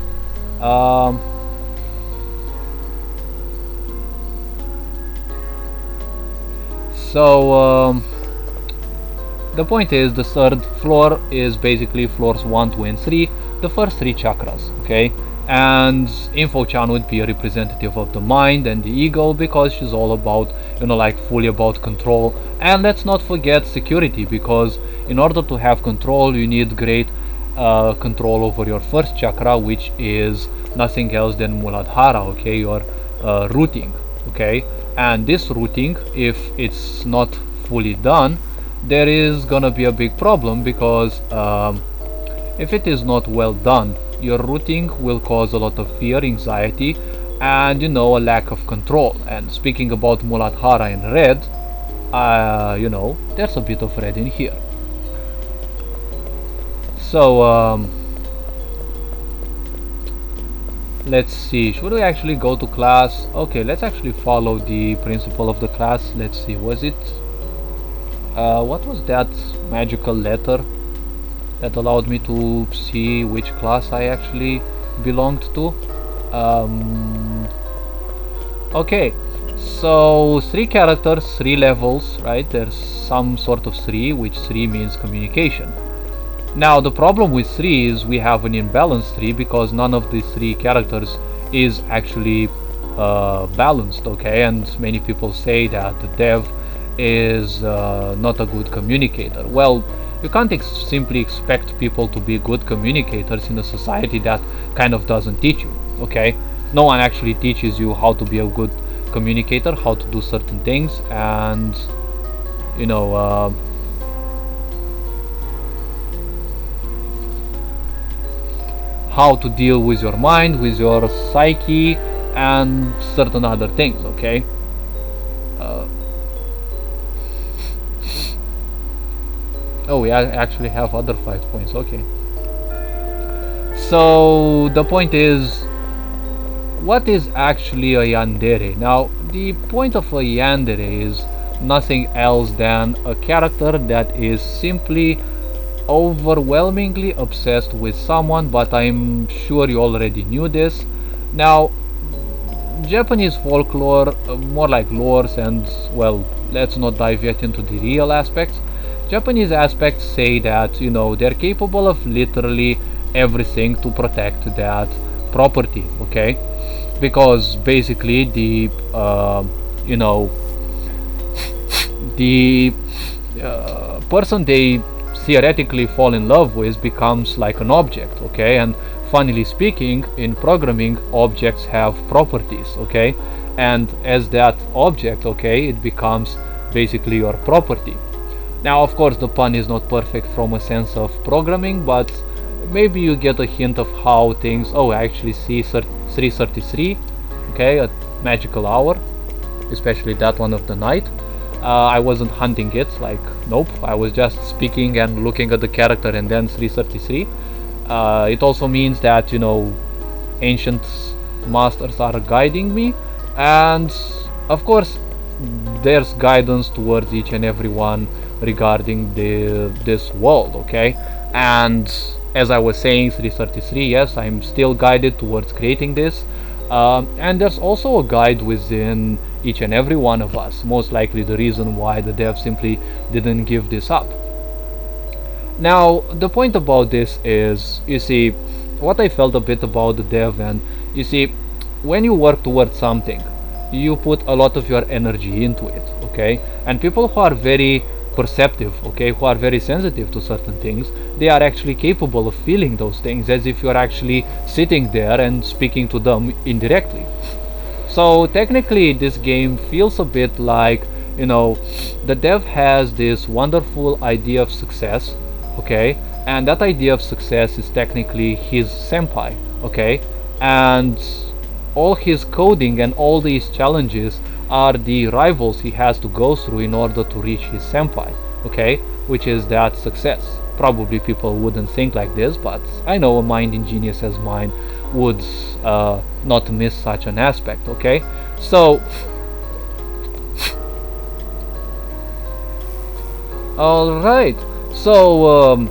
The point is, the 3rd floor is basically floors 1, 2 and 3, the first 3 chakras, okay? And Info-chan would be a representative of the mind and the ego, because she's all about, you know, like fully about control. And let's not forget security, because in order to have control you need great control over your first chakra, which is nothing else than Muladhara, okay, your routing, okay? And this routing, if it's not fully done, there is gonna be a big problem, because if it is not well done, your routing will cause a lot of fear, anxiety, and, you know, a lack of control. And speaking about Muladhara in red, you know, there's a bit of red in here. So let's see, should we actually go to class? Okay, let's actually follow the principle of the class. Let's see, was it what was that magical letter that allowed me to see which class I actually belonged to? Okay, so 3 characters, 3 levels, right? There's some sort of 3, which 3 means communication. Now the problem with 3 is we have an imbalanced 3, because none of these 3 characters is actually balanced, okay? And many people say that the dev is not a good communicator. Well, you can't simply expect people to be good communicators in a society that kind of doesn't teach you, okay? No one actually teaches you how to be a good communicator, how to do certain things, and, you know, how to deal with your mind, with your psyche, and certain other things, okay? Oh, we actually have other 5 points, okay. So the point is, what is actually a Yandere? Now, the point of a Yandere is nothing else than a character that is simply overwhelmingly obsessed with someone, but I'm sure you already knew this. Now, Japanese folklore, more like lores, and, well, let's not dive yet into the real aspects. Japanese aspects say that, you know, they're capable of literally everything to protect that property, okay? Because basically the you know, the person they theoretically fall in love with becomes like an object, okay? And funnily speaking, in programming, objects have properties, okay? And as that object, okay, it becomes basically your property. Now, of course, the pun is not perfect from a sense of programming, but maybe you get a hint of how things... Oh, I actually see 333, okay, a magical hour, especially that one of the night. I wasn't hunting it, like, nope, I was just speaking and looking at the character, and then 333. It also means that, you know, ancient masters are guiding me, and of course there's guidance towards each and every one regarding this world, okay? And as I was saying, 333, yes, I'm still guided towards creating this, and there's also a guide within each and every one of us, most likely the reason why the dev simply didn't give this up. Now, the point about this is, you see, what I felt a bit about the dev, and you see, when you work towards something, you put a lot of your energy into it, okay? And people who are very perceptive, okay, who are very sensitive to certain things, they are actually capable of feeling those things as if you're actually sitting there and speaking to them indirectly. So technically this game feels a bit like, you know, the dev has this wonderful idea of success, okay, and that idea of success is technically his senpai, okay, and all his coding and all these challenges are the rivals he has to go through in order to reach his senpai, okay, which is that success. Probably people wouldn't think like this, but I know a mind ingenious as mine would not miss such an aspect, okay? So alright, so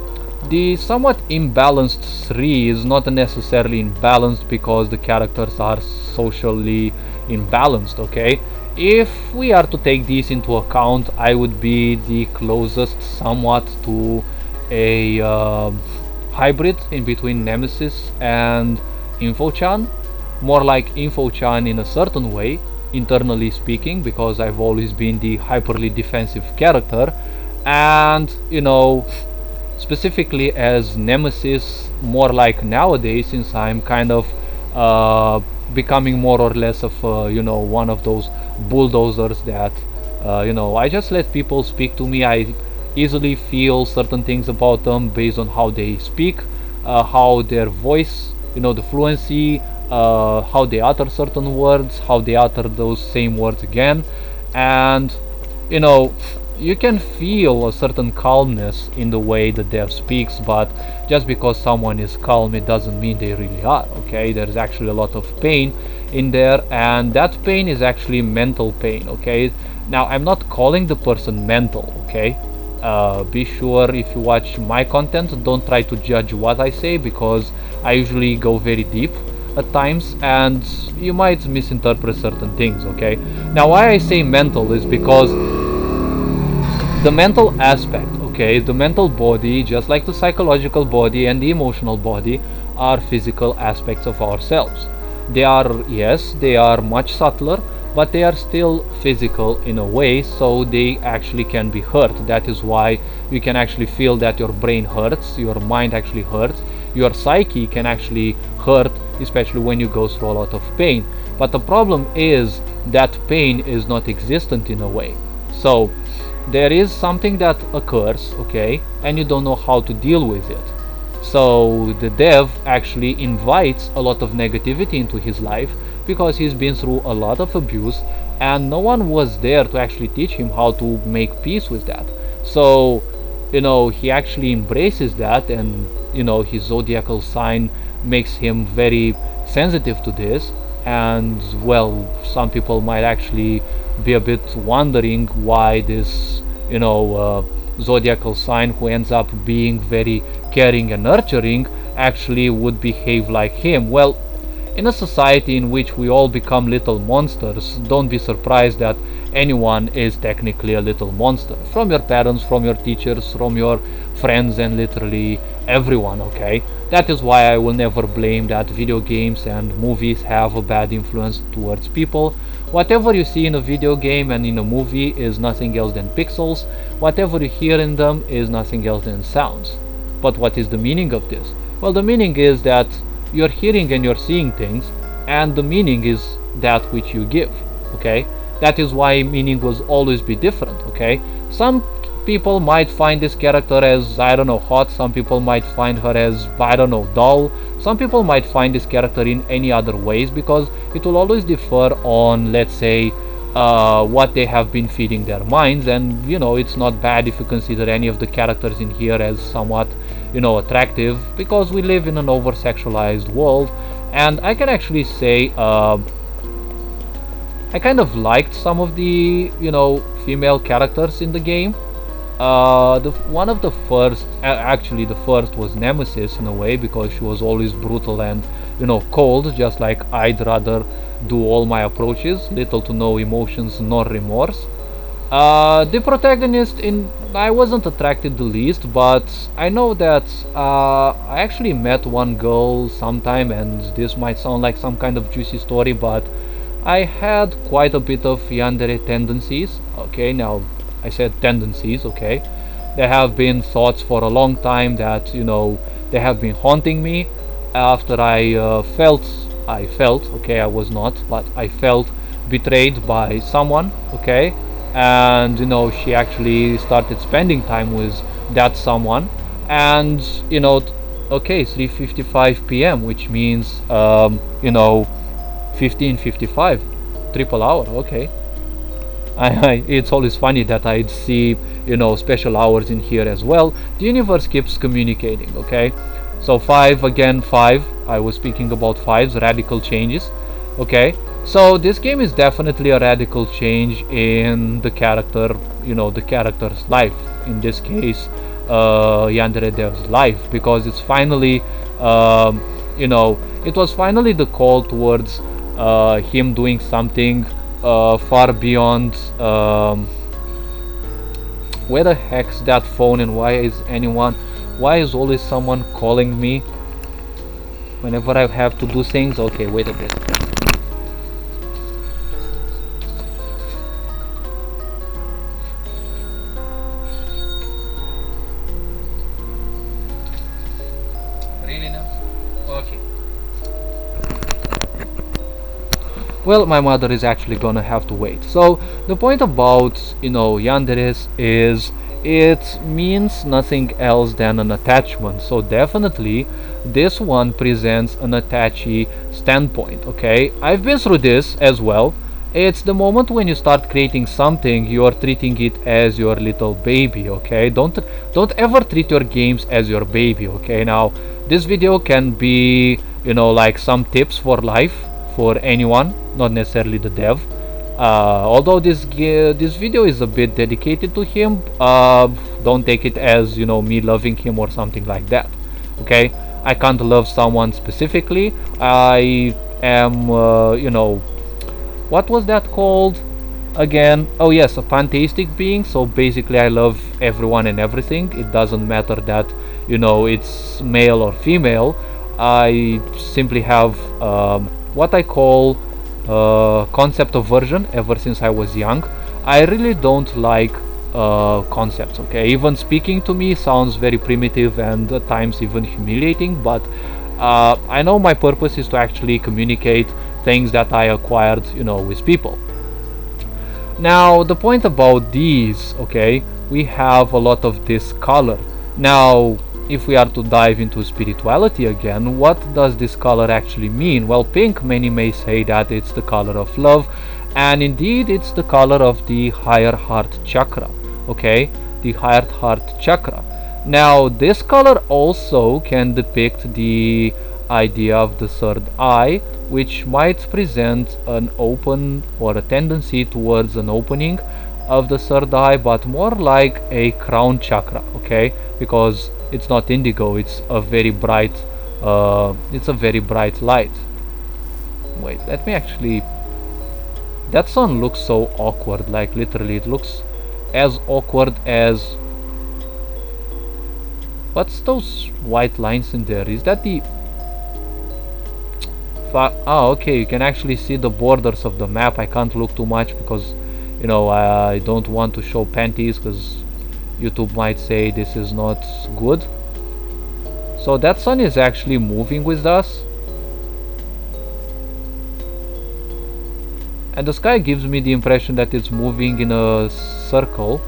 the somewhat imbalanced 3 is not necessarily imbalanced because the characters are socially imbalanced, okay? If we are to take these into account, I would be the closest somewhat to a hybrid in between Nemesis and Info-chan. More like Info-chan in a certain way, internally speaking, because I've always been the hyperly defensive character, and, you know, specifically as Nemesis more like nowadays, since I'm kind of becoming more or less of you know, one of those bulldozers that you know, I just let people speak to me. I easily feel certain things about them based on how they speak, how their voice, you know, the fluency, how they utter certain words, how they utter those same words again, and, you know, you can feel a certain calmness in the way the dev speaks, but just because someone is calm, it doesn't mean they really are, okay? There's actually a lot of pain in there, and that pain is actually mental pain, okay? Now, I'm not calling the person mental, okay? Be sure if you watch my content, don't try to judge what I say, because I usually go very deep at times, and you might misinterpret certain things, okay? Now, why I say mental is because the mental aspect, okay, the mental body, just like the psychological body and the emotional body, are physical aspects of ourselves. They are, yes, they are much subtler, but they are still physical in a way, so they actually can be hurt. That is why you can actually feel that your brain hurts, your mind actually hurts, your psyche can actually hurt, especially when you go through a lot of pain. But the problem is that pain is not existent in a way. So there is something that occurs, okay, and you don't know how to deal with it. So the dev actually invites a lot of negativity into his life because he's been through a lot of abuse, and no one was there to actually teach him how to make peace with that. So, you know, he actually embraces that, and, you know, his zodiacal sign makes him very sensitive to this. And, well, some people might actually be a bit wondering why this, you know, zodiacal sign who ends up being very caring and nurturing actually would behave like him. Well, in a society in which we all become little monsters, don't be surprised that anyone is technically a little monster. From your parents, from your teachers, from your friends, and literally everyone, okay? That is why I will never blame that video games and movies have a bad influence towards people. Whatever you see in a video game and in a movie is nothing else than pixels. Whatever you hear in them is nothing else than sounds. But what is the meaning of this? Well, the meaning is that you're hearing and you're seeing things, and the meaning is that which you give, okay? That is why meaning will always be different, okay? Some people might find this character as, I don't know, hot. Some people might find her as, I don't know, dull. Some people might find this character in any other ways, because it will always differ on, let's say, what they have been feeding their minds. And, you know, it's not bad if you consider any of the characters in here as somewhat, you know, attractive, because we live in an over-sexualized world. And I can actually say I kind of liked some of the, you know, female characters in the game. One of the first, actually the first was Nemesis in a way, because she was always brutal and, you know, cold, just like I'd rather do all my approaches, little to no emotions nor remorse. The protagonist, I wasn't attracted the least, but I know that I actually met one girl sometime, and this might sound like some kind of juicy story, but I had quite a bit of yandere tendencies. Okay, now I said tendencies. Okay, there have been thoughts for a long time that, you know, they have been haunting me. After I felt, okay, I was not, but I felt betrayed by someone. Okay, and you know, she actually started spending time with that someone, and you know, okay, 3:55 p.m., which means you know, 15:55, triple hour. Okay, it's always funny that I'd see, you know, special hours in here as well. The universe keeps communicating. Okay, so 5 again, 5. I was speaking about 5's radical changes. Okay, so this game is definitely a radical change in the character, you know, the character's life. In this case, Yandere Dev's life, because it's finally, you know, it was finally the call towards him doing something far beyond. Where the heck's that phone, and why is always someone calling me whenever I have to do things? Okay, wait a bit. Really now? Okay. Well, my mother is actually gonna have to wait. So the point about, you know, yanderes is it means nothing else than an attachment. So definitely this one presents an attachy standpoint. Okay, I've been through this as well. It's the moment when you start creating something, you're treating it as your little baby. Okay, don't ever treat your games as your baby. Okay, now this video can be, you know, like some tips for life for anyone, not necessarily the dev. Although this video is a bit dedicated to him, don't take it as, you know, me loving him or something like that. Okay, I can't love someone specifically. I am, you know, what was that called again? Oh yes, a pantheistic being. So basically I love everyone and everything. It doesn't matter that, you know, it's male or female. I simply have what I call concept aversion ever since I was young. I really don't like concepts. Okay, even speaking to me sounds very primitive and at times even humiliating, but I know my purpose is to actually communicate things that I acquired, you know, with people. Now the point about these, okay, we have a lot of this color. Now if we are to dive into spirituality again, what does this color actually mean? Well, pink, many may say that it's the color of love, and indeed it's the color of the higher heart chakra. Okay, the higher heart chakra. Now this color also can depict the idea of the third eye, which might present an open or a tendency towards an opening of the third eye, but more like a crown chakra. Okay, because it's not indigo, it's a very bright light. Wait, let me actually, that sun looks so awkward, like literally it looks as awkward as, what's those white lines in there? Is that the okay, you can actually see the borders of the map. I can't look too much because, you know, I don't want to show panties because YouTube might say this is not good. So that sun is actually moving with us, and the sky gives me the impression that it's moving in a circle.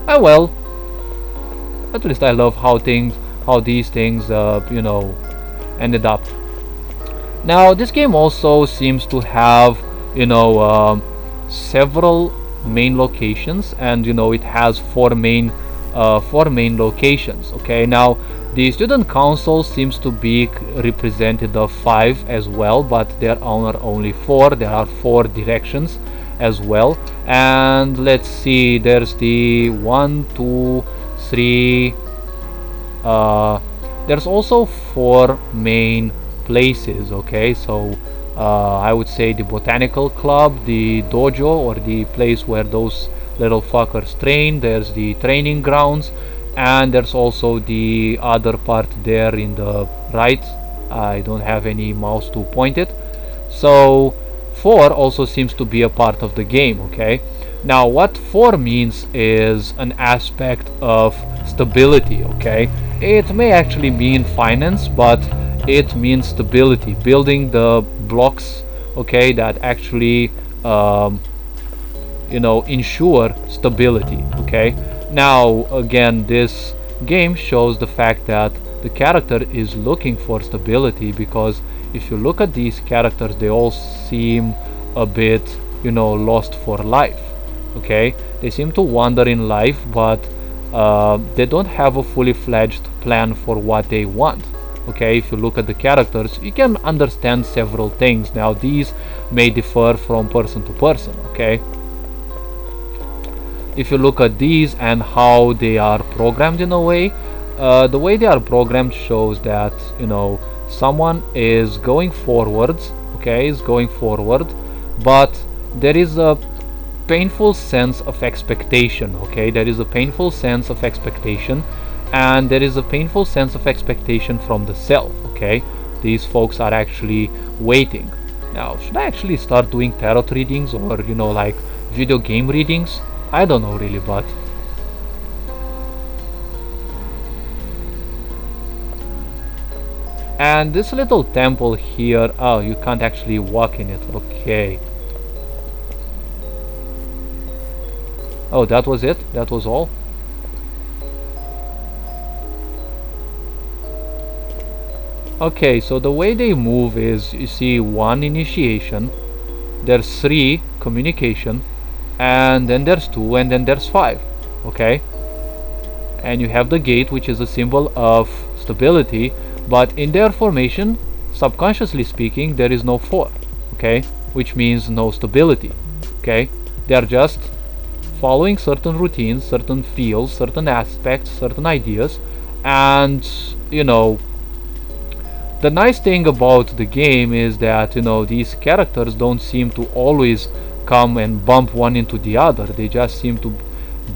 Ah well, at least I love how these things you know, ended up. Now this game also seems to have, you know, several main locations, and you know, it has four main locations. Okay, now the student council seems to be represented of 5 as well, but there are only 4. There are 4 directions as well, and let's see, there's the 1, 2, 3, there's also 4 main places. Okay, so I would say the botanical club, the dojo, or the place where those little fuckers train. There's the training grounds, and there's also the other part there in the right, I don't have any mouse to point it. So 4 also seems to be a part of the game, okay? Now what 4 means is an aspect of stability, okay? It may actually mean finance, but it means stability, building the blocks, okay, that actually ensure stability, okay? Now again, this game shows the fact that the character is looking for stability, because if you look at these characters, they all seem a bit, lost for life, okay? They seem to wander in life, but they don't have a fully fledged plan for what they want, okay? If you look at the characters, you can understand several things. Now these may differ from person to person, okay? If you look at these and how they are programmed in a way, the way they are programmed shows that, someone is going forwards, okay, is going forward, but there is a painful sense of expectation, okay? There is a painful sense of expectation, and there is a painful sense of expectation from the self, okay? These folks are actually waiting. Now, should I actually start doing tarot readings, or, like video game readings? I don't know really, but and this little temple here, oh, you can't actually walk in it, okay. Oh, that was it? That was all? Okay, so the way they move is, you see, 1 initiation, there's 3 communication, and then there's 2, and then there's 5, okay? And you have the gate, which is a symbol of stability, but in their formation, subconsciously speaking, there is no 4, okay? Which means no stability, okay? They are just following certain routines, certain fields, certain aspects, certain ideas, and, the nice thing about the game is that, these characters don't seem to always come and bump one into the other. They just seem to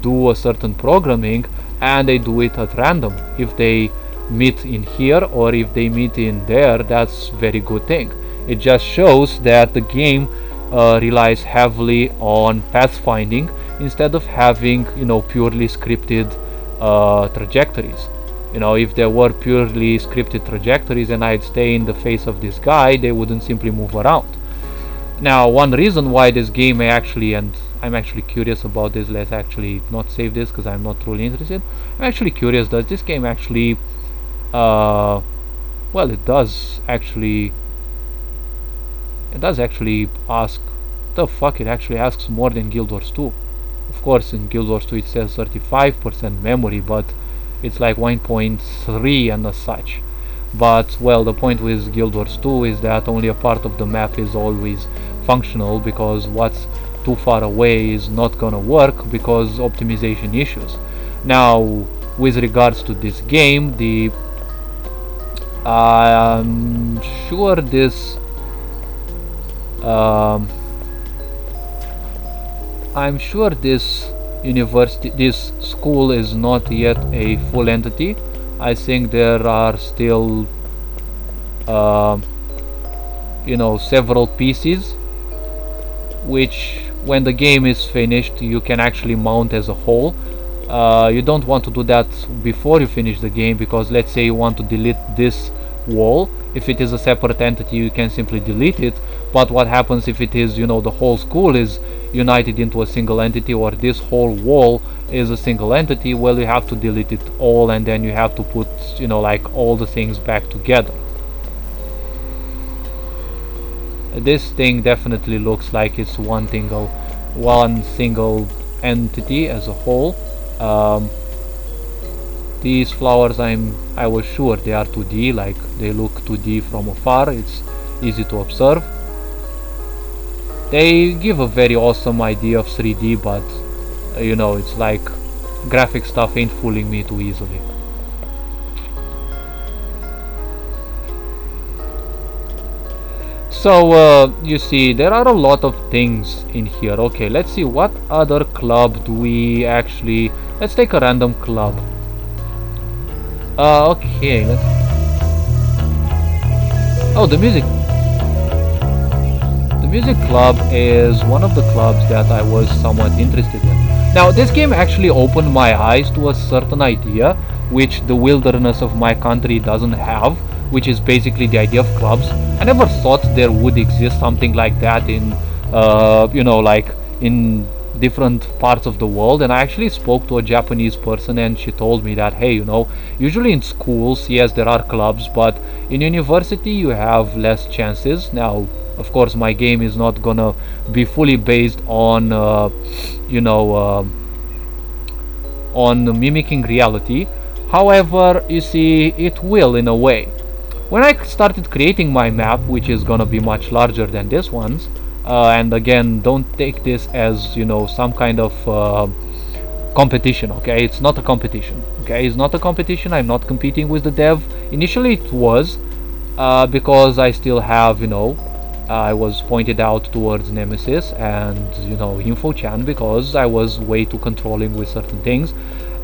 do a certain programming, and they do it at random. If they meet in here or if they meet in there, that's very good thing. It just shows that the game relies heavily on pathfinding instead of having, purely scripted trajectories. If there were purely scripted trajectories and I'd stay in the face of this guy, they wouldn't simply move around. Now, one reason why this game may actually, and I'm actually curious about this, let's actually not save this because I'm not truly interested. I'm actually curious, does this game actually, well, it does actually ask, the fuck, it actually asks more than Guild Wars 2. Of course, in Guild Wars 2 it says 35% memory, but it's like 1.3 and as such. But, well, the point with Guild Wars 2 is that only a part of the map is always functional, because what's too far away is not gonna work because optimization issues. Now, with regards to this game, I'm sure this university, this school is not yet a full entity. I think there are still several pieces which, when the game is finished, you can actually mount as a whole. You don't want to do that before you finish the game, because let's say you want to delete this wall. If it is a separate entity, you can simply delete it. But what happens if it is, the whole school is united into a single entity, or this whole wall is a single entity? Well, you have to delete it all, and then you have to put, like, all the things back together. This thing definitely looks like it's one single entity as a whole. These flowers, I was sure they are 2D, like they look 2D from afar. It's easy to observe. They give a very awesome idea of 3D, but it's like graphic stuff ain't fooling me too easily. So you see, there are a lot of things in here. Okay, let's see what other club do we actually, let's take a random club. Okay, Oh, the music. The music club is one of the clubs that I was somewhat interested in. Now, this game actually opened my eyes to a certain idea which the wilderness of my country doesn't have, which is basically the idea of clubs. I never thought there would exist something like that in, like in different parts of the world. And I actually spoke to a Japanese person, and she told me that, hey, usually in schools, yes, there are clubs, but in university you have less chances. Now, of course, my game is not gonna be fully based on on mimicking reality. However, you see, it will in a way. When I started creating my map, which is gonna be much larger than this one's, and again, don't take this as some kind of competition. Okay, it's not a competition. Okay, it's not a competition. I'm not competing with the dev. Initially, it was because I still have I was pointed out towards Nemesis and InfoChan because I was way too controlling with certain things,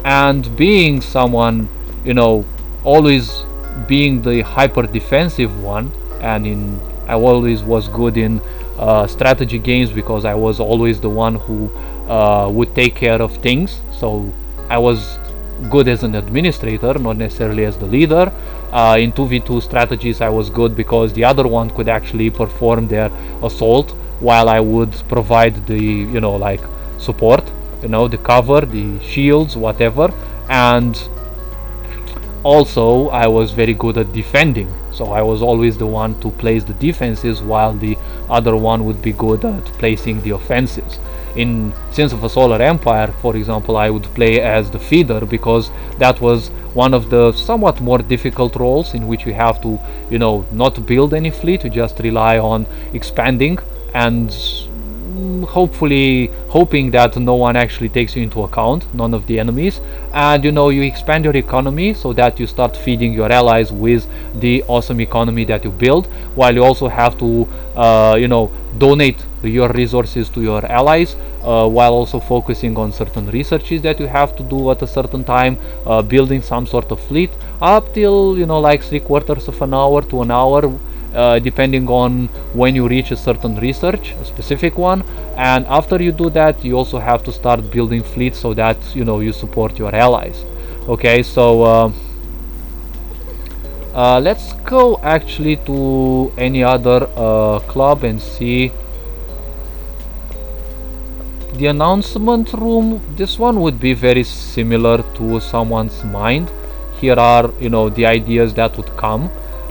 and being someone always being the hyper defensive one, and I always was good in strategy games because I was always the one who would take care of things, so I was good as an administrator, not necessarily as the leader. In 2v2 strategies I was good because the other one could actually perform their assault while I would provide the support, the cover, the shields, whatever. And also I was very good at defending, so I was always the one to place the defenses while the other one would be good at placing the offenses. In Sins of a Solar Empire, for example, I would play as the feeder because that was one of the somewhat more difficult roles in which you have to not build any fleet, you just rely on expanding and hopefully hoping that no one actually takes you into account, none of the enemies, and you expand your economy so that you start feeding your allies with the awesome economy that you build, while you also have to donate your resources to your allies, while also focusing on certain researches that you have to do at a certain time, building some sort of fleet up till like 3/4 of an hour to an hour, depending on when you reach a certain research, a specific one. And after you do that, you also have to start building fleets so that you support your allies. Okay, so let's go actually to any other club and see the announcement room. This one would be very similar to someone's mind. Here are the ideas that would come,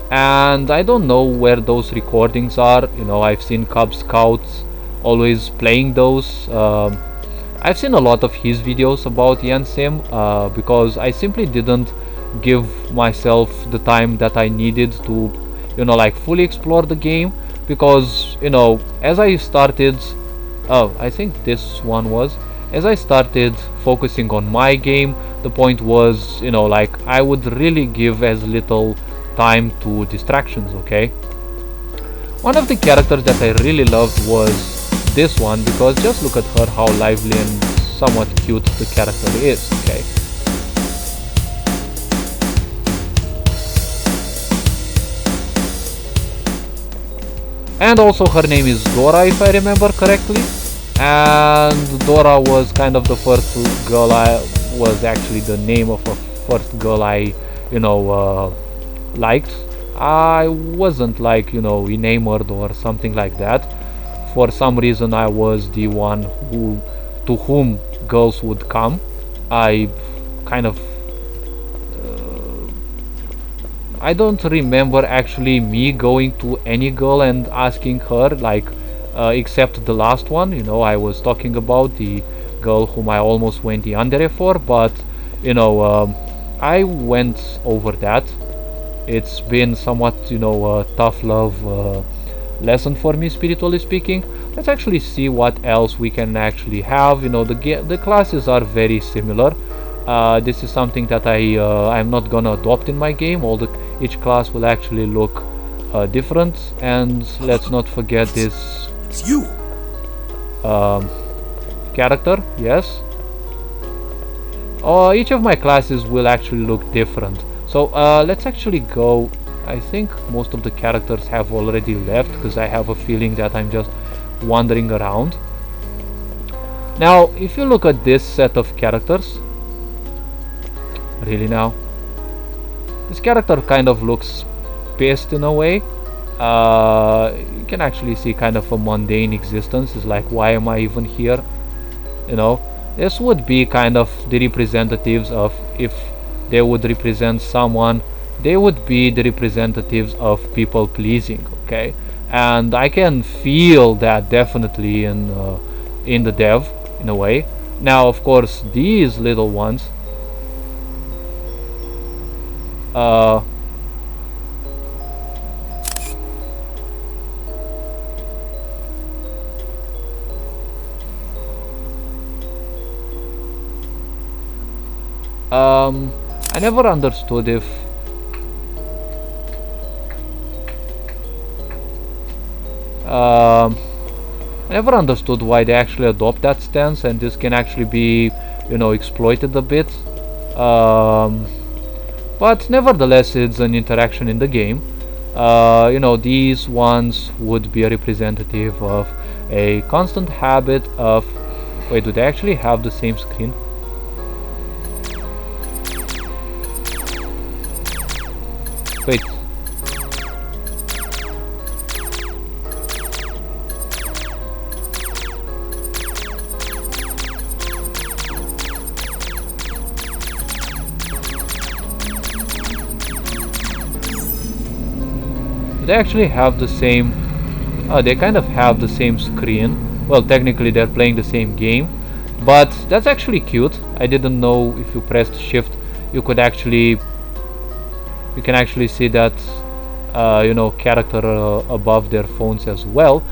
and I don't know where those recordings are. I've seen Cub Scouts always playing those. I've seen a lot of his videos about Yandere Sim because I simply didn't give myself the time that I needed to fully explore the game, because as I started I think this one was, as I started focusing on my game, the point was I would really give as little time to distractions. Okay, one of the characters that I really loved was this one, because just look at her, how lively and somewhat cute the character is. Okay, and also her name is Dora, if I remember correctly, and Dora was kind of the first girl was actually the name of a first girl I liked. I wasn't enamored or something like that. For some reason I was the one to whom girls would come. I kind of I don't remember actually me going to any girl and asking her, except the last one. I was talking about the girl whom I almost went Yandere for, but I went over that. It's been somewhat a tough love lesson for me, spiritually speaking. Let's actually see what else we can actually have. The classes are very similar. This is something that I'm not gonna adopt in my game. Each class will actually look different. And let's not forget this It's you. character. Yes, each of my classes will actually look different. So let's actually go I think most of the characters have already left, because I have a feeling that I'm just wandering around. Now, if you look at this set of characters, really now, this character kind of looks pissed in a way. You can actually see kind of a mundane existence. It's like, why am I even here? You know, this would be kind of the representatives of, if they would represent someone, they would be the representatives of people pleasing, okay? And I can feel that definitely in the dev, in a way. Now, of course, these little ones, I never understood if I never understood why they actually adopt that stance, and this can actually be, you know, exploited a bit. But nevertheless, it's an interaction in the game. You know, these ones would be a representative of a constant habit of... Wait, do they actually have the same screen? Wait. They actually have the same... they kind of have the same screen. Well, technically they're playing the same game, but that's actually cute. I didn't know if you pressed shift you could actually... You can actually see that, you know, character above their phones as well.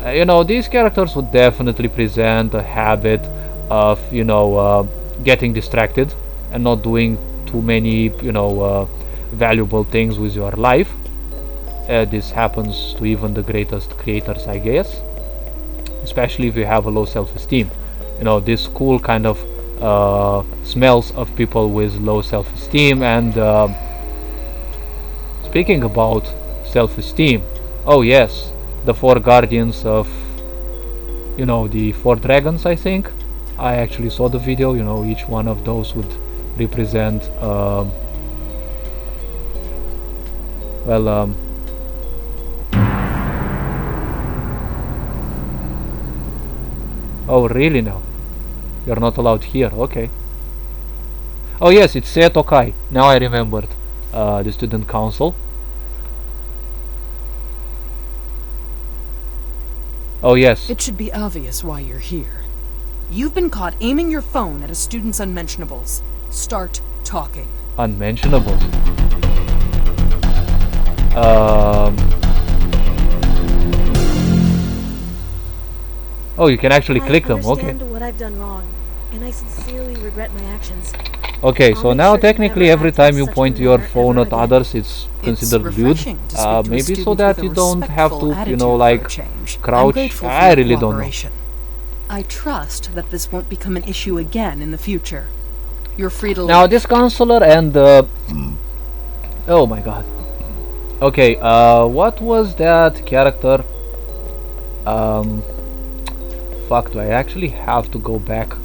You know, these characters would definitely present a habit of, you know, getting distracted and not doing too many, you know, valuable things with your life. This happens to even the greatest creators, I guess, especially if you have a low self-esteem. You know, this cool kind of smells of people with low self-esteem. And speaking about self-esteem, oh yes, the 4 guardians of, you know, the 4 dragons, I think. I actually saw the video. You know, each one of those would represent well, oh really now? You're not allowed here, okay. Oh yes, it's Heyoka. Now I remembered. The student council. Oh yes. It should be obvious why you're here. You've been caught aiming your phone at a student's unmentionables. Start talking. Unmentionables. Oh, you can actually click them, okay. I understand what I've done wrong, and I sincerely regret my actions. Okay, so I'll make now sure to technically never every act in time you such a point your manner phone ever at again. others, it's considered lewd. refreshing to speak to a Maybe so student that with a you don't have to, respectful you know, attitude like, for a change. I'm crouch. grateful for I your really don't know. cooperation. I trust that this won't become an issue again in the future. You're free to Now leave. this counselor and oh my god. Okay, what was that character? Fuck, do I actually have to go back?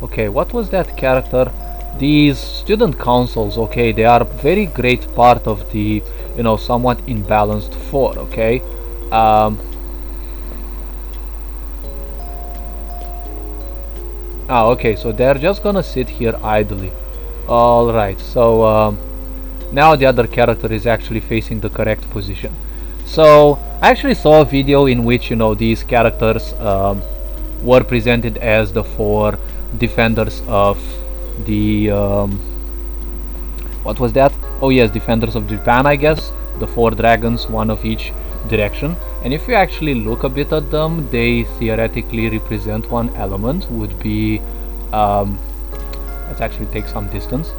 Okay, what was that character? These student councils, okay, they are very great part of the, you know, somewhat imbalanced 4, okay? Okay, so they're just gonna sit here idly. Alright, so now the other character is actually facing the correct position. So I actually saw a video in which, you know, these characters were presented as the 4 defenders of the what was that? Oh yes, defenders of Japan, I guess. The 4 dragons, one of each direction. And if you actually look a bit at them, they theoretically represent one element. Would be let's actually take some distance.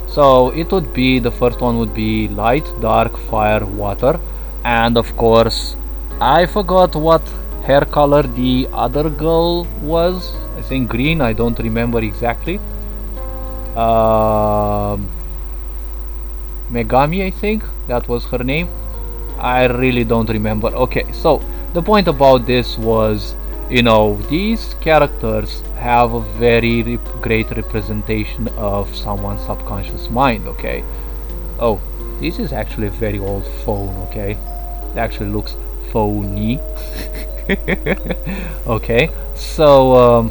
So it would be, the first one would be light, dark, fire, water, and of course I forgot what hair color the other girl was. I think green, I don't remember exactly. Megami, I think that was her name. I really don't remember. Okay, so the point about this was, you know, these characters have a very great representation of someone's subconscious mind. Okay. Oh, this is actually a very old phone. Okay, it actually looks phony. Okay, so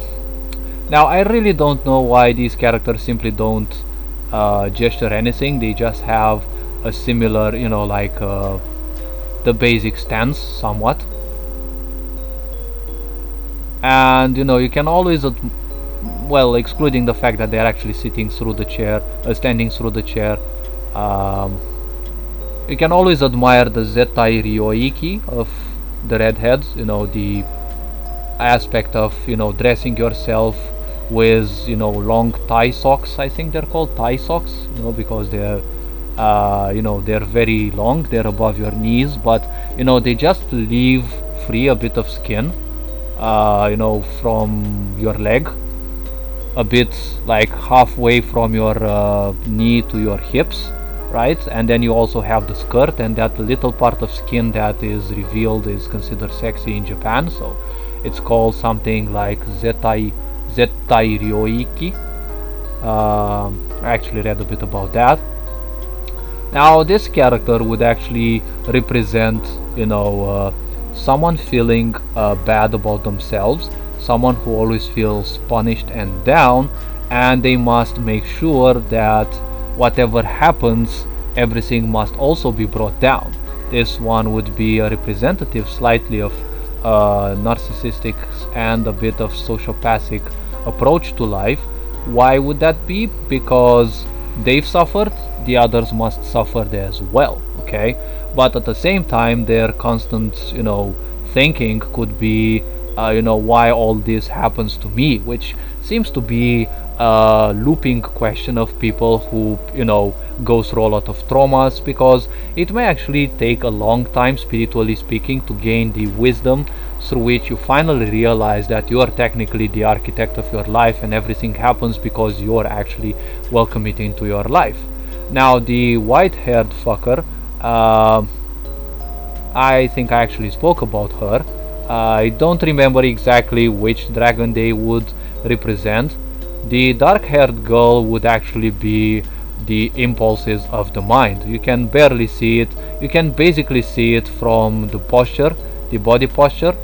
now I really don't know why these characters simply don't gesture anything. They just have a similar, you know, like the basic stance somewhat, and you know, you can always well, excluding the fact that they're actually sitting through the chair, standing through the chair, you can always admire the Zetai Ryoiki of the redheads, you know, the aspect of, you know, dressing yourself with, you know, long thigh socks. I think they're called thigh socks, you know, because they're you know, they're very long, they're above your knees, but you know, they just leave free a bit of skin, you know, from your leg, a bit like halfway from your knee to your hips, right? And then you also have the skirt, and that little part of skin that is revealed is considered sexy in Japan, so it's called something like Zetai Ryoiki. I actually read a bit about that. Now this character would actually represent, you know, someone feeling bad about themselves, someone who always feels punished and down, and they must make sure that whatever happens, everything must also be brought down. This one would be a representative slightly of narcissistic and a bit of sociopathic approach to life. Why would that be? Because they've suffered, the others must suffer as well, okay? But at the same time, their constant, you know, thinking could be, you know, why all this happens to me, which seems to be a looping question of people who, you know, go through a lot of traumas, because it may actually take a long time, spiritually speaking, to gain the wisdom through which you finally realize that you are technically the architect of your life, and everything happens because you are actually welcome it into your life. Now the white-haired fucker, I think I actually spoke about her. I don't remember exactly which dragon they would represent. The dark-haired girl would actually be the impulses of the mind. You can barely see it. You can basically see it from the posture, the body posture.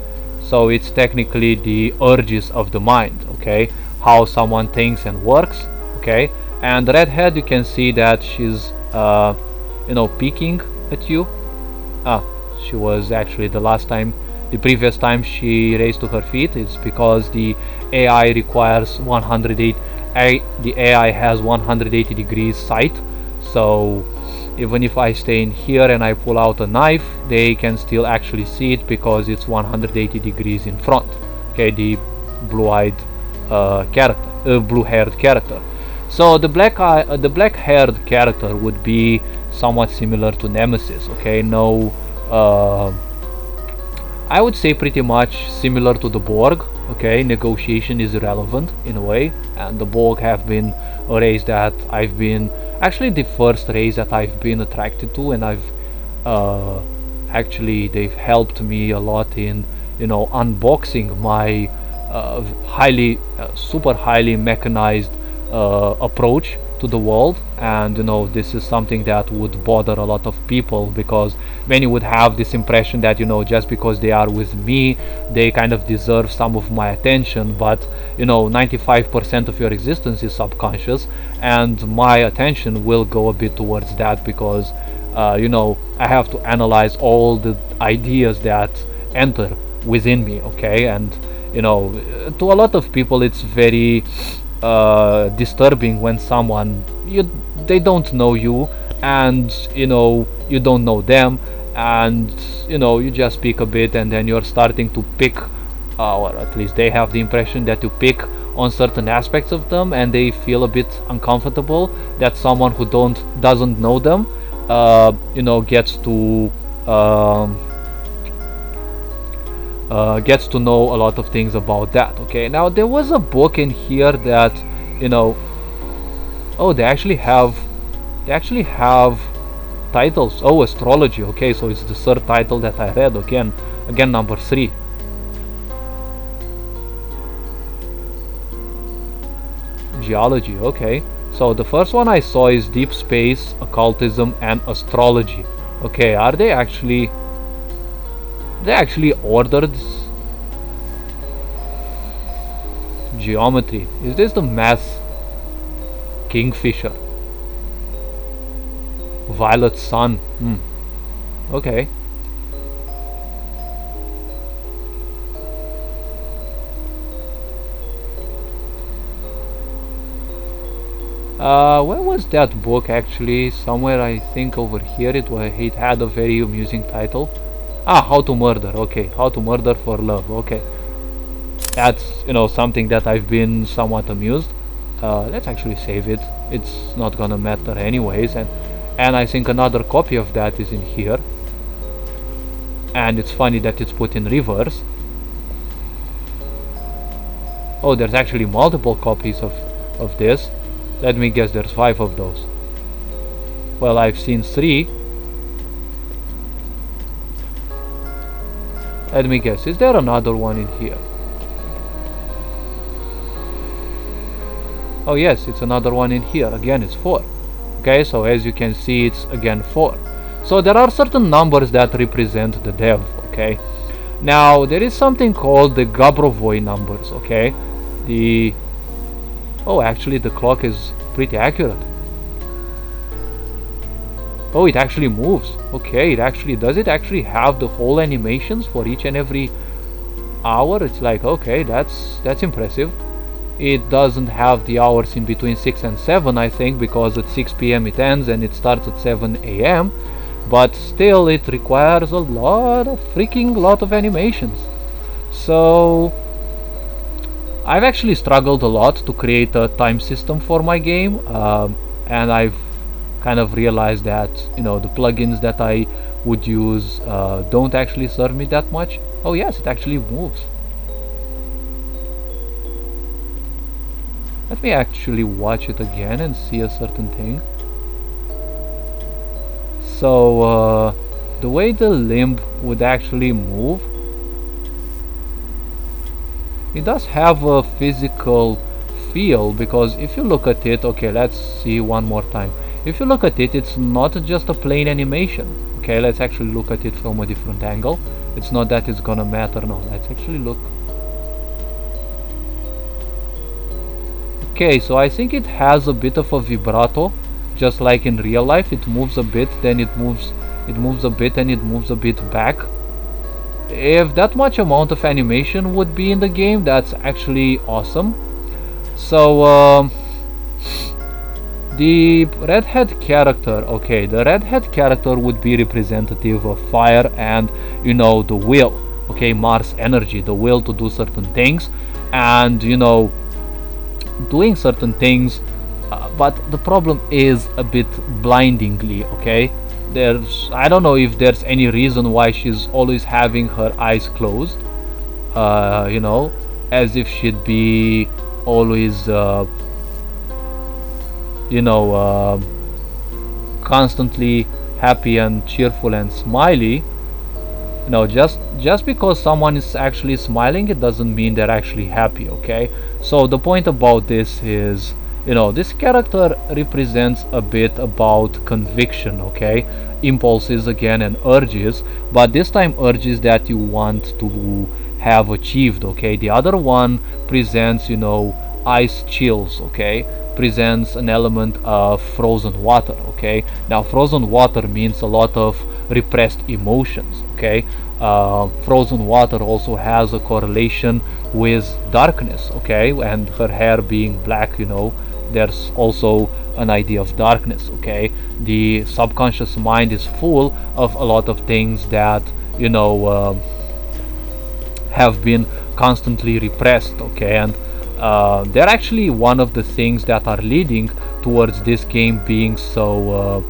So it's technically the urges of the mind, okay? How someone thinks and works, okay? And the redhead, you can see that she's, you know, peeking at you. She was actually the previous time she raised to her feet. It's because the AI requires 108. The AI has 180 degrees sight, so even if I stay in here and I pull out a knife, they can still actually see it because it's 180 degrees in front. Okay, the blue-eyed blue-haired character. So the black-haired character would be somewhat similar to Nemesis. Okay, no, I would say pretty much similar to the Borg. Okay, negotiation is irrelevant in a way, and the Borg have been a race that I've been actually the first race that I've been attracted to, and I've actually they've helped me a lot in, you know, unboxing my super highly mechanized approach to the world. And you know, this is something that would bother a lot of people, because many would have this impression that, you know, just because they are with me, they kind of deserve some of my attention. But you know, 95% of your existence is subconscious, and my attention will go a bit towards that, because you know, I have to analyze all the ideas that enter within me, okay? And you know, to a lot of people it's very disturbing when someone, they don't know you, and you know, you don't know them, and you know, you just speak a bit and then you're starting to pick, or at least they have the impression that you pick on certain aspects of them, and they feel a bit uncomfortable that someone who doesn't know them you know, gets to know a lot of things about that. Okay, now there was a book in here that, you know, oh, they actually have titles. Oh, astrology. Okay, so it's the third title that I read. Again number 3. Geology. Okay, so the first one I saw is deep space, occultism, and astrology. Okay, are they actually ordered? Geometry. Is this the math? Kingfisher. Violet sun. Okay. Where was that book actually? Somewhere, I think over here. It had a very amusing title. How to Murder. Okay, How to Murder for Love. Okay, that's something that I've been somewhat amused. Let's actually save it. It's not gonna matter anyways, and I think another copy of that is in here. And it's funny that it's put in reverse. Oh, there's actually multiple copies of this. Let me guess, there's 5 of those. Well, I've seen 3. Let me guess, is there another one in here? Oh yes, it's another one in here. Again, it's 4. Okay, so as you can see, it's again 4. So there are certain numbers that represent the dev. Okay, now there is something called the Gabrovoi numbers. Okay, actually the clock is pretty accurate. Oh, it actually moves. Okay, does it actually have the whole animations for each and every hour? It's like, okay, that's impressive. It doesn't have the hours in between 6 and 7, I think, because at 6 p.m. it ends and it starts at 7 a.m. But still, it requires a lot of animations. So I've actually struggled a lot to create a time system for my game, and I've kind of realized that the plugins that I would use don't actually serve me that much. Oh yes, it actually moves. Let me actually watch it again and see a certain thing. So the way the limb would actually move, it does have a physical feel, because if you look at it, okay, let's see one more time. If you look at it, it's not just a plain animation. Okay, let's actually look at it from a different angle. It's not that it's gonna matter. No, let's actually look. Okay, so I think it has a bit of a vibrato, just like in real life. It moves a bit, then it moves a bit, and it moves a bit back. If that much amount of animation would be in the game, that's actually awesome. So the redhead character, okay, the redhead character would be representative of fire and the will. Okay, Mars energy, the will to do certain things, and doing certain things, but the problem is a bit blindingly. Okay, I don't know if there's any reason why she's always having her eyes closed, as if she'd be always constantly happy and cheerful and smiley. Just because someone is actually smiling, it doesn't mean they're actually happy. Okay, so the point about this is, this character represents a bit about conviction. Okay, impulses again and urges, but this time urges that you want to have achieved. Okay, the other one presents ice chills. Okay, presents an element of frozen water. Okay, now frozen water means a lot of repressed emotions. Okay, frozen water also has a correlation with darkness. Okay, and her hair being black, there's also an idea of darkness. Okay, the subconscious mind is full of a lot of things that have been constantly repressed. Okay, and they're actually one of the things that are leading towards this game being so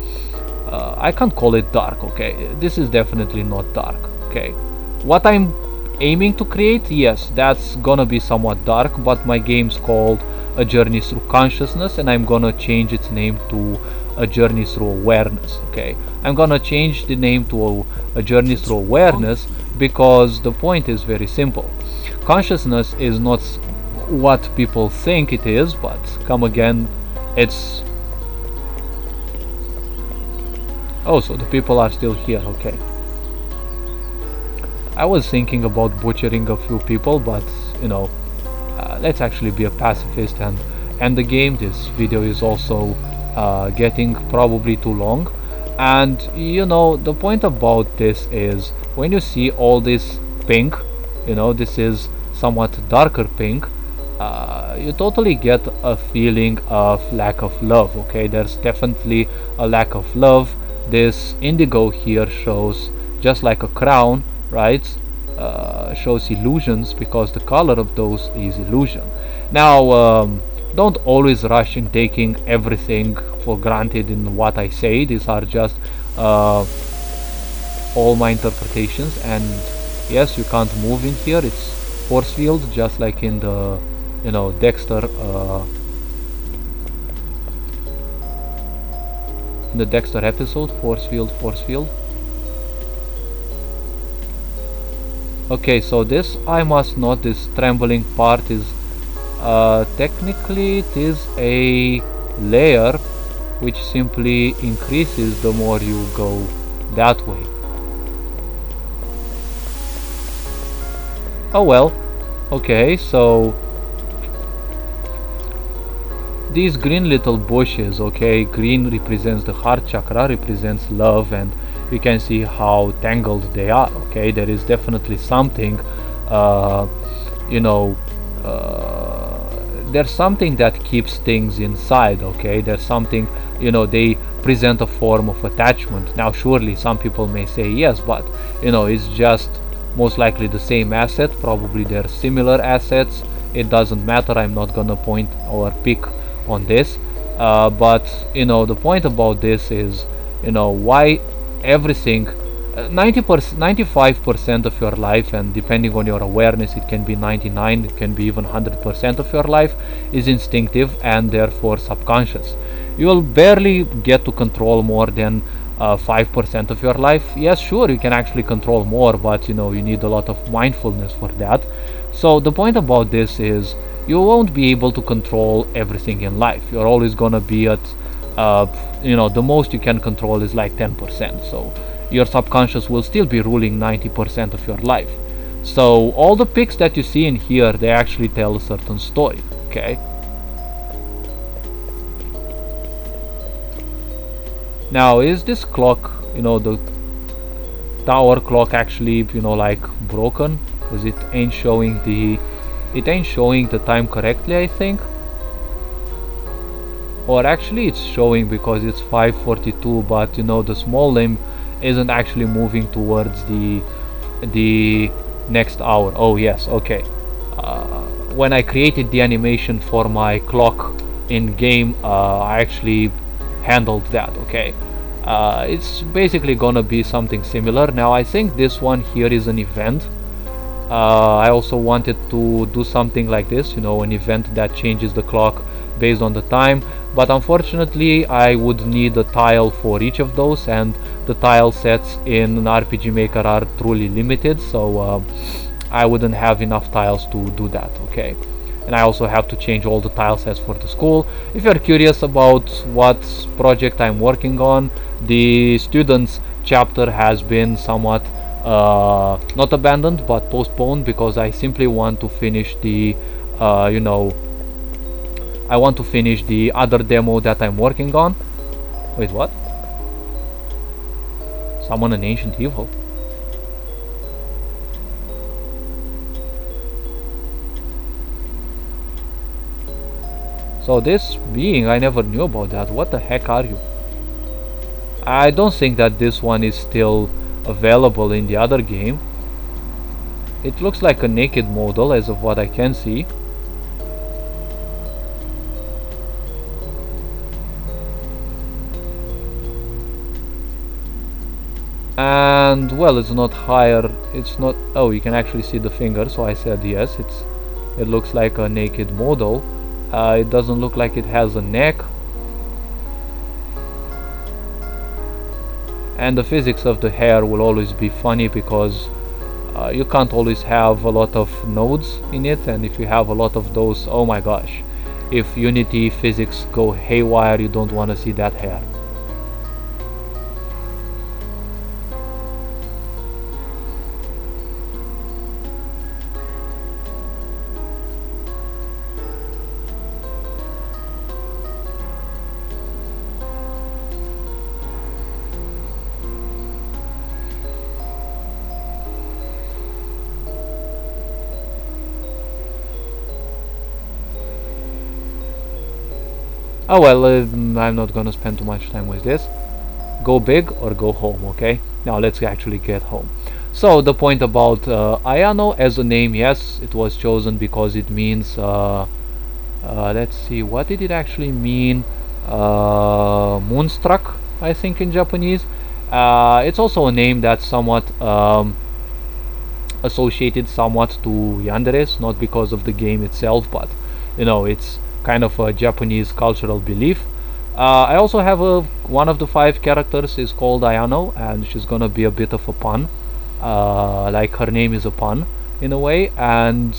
I can't call it dark. Okay, this is definitely not dark. Okay, what I'm aiming to create, yes, that's gonna be somewhat dark, but my game's called A Journey Through Consciousness, and I'm gonna change its name to A Journey Through Awareness. Okay, I'm gonna change the name to A Journey Through Awareness because the point is very simple. Consciousness is not what people think it is, but come again, it's... Oh, so the people are still here, okay. I was thinking about butchering a few people, but you know, let's actually be a pacifist and end the game. This video is also getting probably too long, and you know, the point about this is when you see all this pink, you know, this is somewhat darker pink, you totally get a feeling of lack of love. Okay, there's definitely a lack of love. This indigo here shows just like a crown, right? Shows illusions because the color of those is illusion. Now, don't always rush in taking everything for granted in what I say. These are just all my interpretations, and yes, you can't move in here. It's force field, just like in the, you know, Dexter in the Dexter episode. Force field, force field. Okay, so this, I must note, this trembling part is technically it is a layer which simply increases the more you go that way. Oh well. Okay, so these green little bushes, okay, green represents the heart chakra, represents love, and we can see how tangled they are. Okay, there is definitely something, you know, there's something that keeps things inside. Okay, there's something, you know, they present a form of attachment. Now surely some people may say yes, but you know, it's just most likely the same asset. Probably they're similar assets, it doesn't matter. I'm not gonna point or pick on this, but you know, the point about this is, you know, why everything 95% of your life, and depending on your awareness it can be 99, it can be even 100% of your life, is instinctive and therefore subconscious. You will barely get to control more than 5% of your life. Yes, sure, you can actually control more, but you know, you need a lot of mindfulness for that. So the point about this is you won't be able to control everything in life. You're always gonna be at you know, the most you can control is like 10%, so your subconscious will still be ruling 90% of your life. So all the pics that you see in here, they actually tell a certain story. Okay, now is this clock, you know, the tower clock, actually, you know, like broken, because it ain't showing the time correctly, I think. Or actually it's showing because it's 5:42, but you know, the small limb isn't actually moving towards the next hour. Oh yes, okay. When I created the animation for my clock in game, I actually handled that. Okay, it's basically gonna be something similar. Now I think this one here is an event. I also wanted to do something like this, you know, an event that changes the clock based on the time, but unfortunately I would need a tile for each of those, and the tile sets in an RPG Maker are truly limited, so I wouldn't have enough tiles to do that. Okay, and I also have to change all the tile sets for the school. If you're curious about what project I'm working on, the students chapter has been somewhat not abandoned but postponed, because I simply want to finish the you know, I want to finish the other demo that I'm working on. Wait, what? Summon an ancient evil. So this being, I never knew about that. What the heck are you? I don't think that this one is still available in the other game. It looks like a naked model as of what I can see. And well, it's not higher, it's not, oh, you can actually see the finger, so I said yes, it looks like a naked model. It doesn't look like it has a neck. And the physics of the hair will always be funny because you can't always have a lot of nodes in it, and if you have a lot of those, oh my gosh, if Unity physics go haywire, you don't want to see that hair. Oh well, I'm not gonna spend too much time with this. Go big or go home, okay? Now let's actually get home. So the point about Ayano as a name, yes, it was chosen because it means, let's see, what did it actually mean? Moonstruck, I think, in Japanese. It's also a name that's somewhat associated somewhat to yanderes, not because of the game itself, but you know, it's kind of a Japanese cultural belief. I also have one of the 5 characters is called Ayano, and she's gonna be a bit of a pun, like her name is a pun in a way, and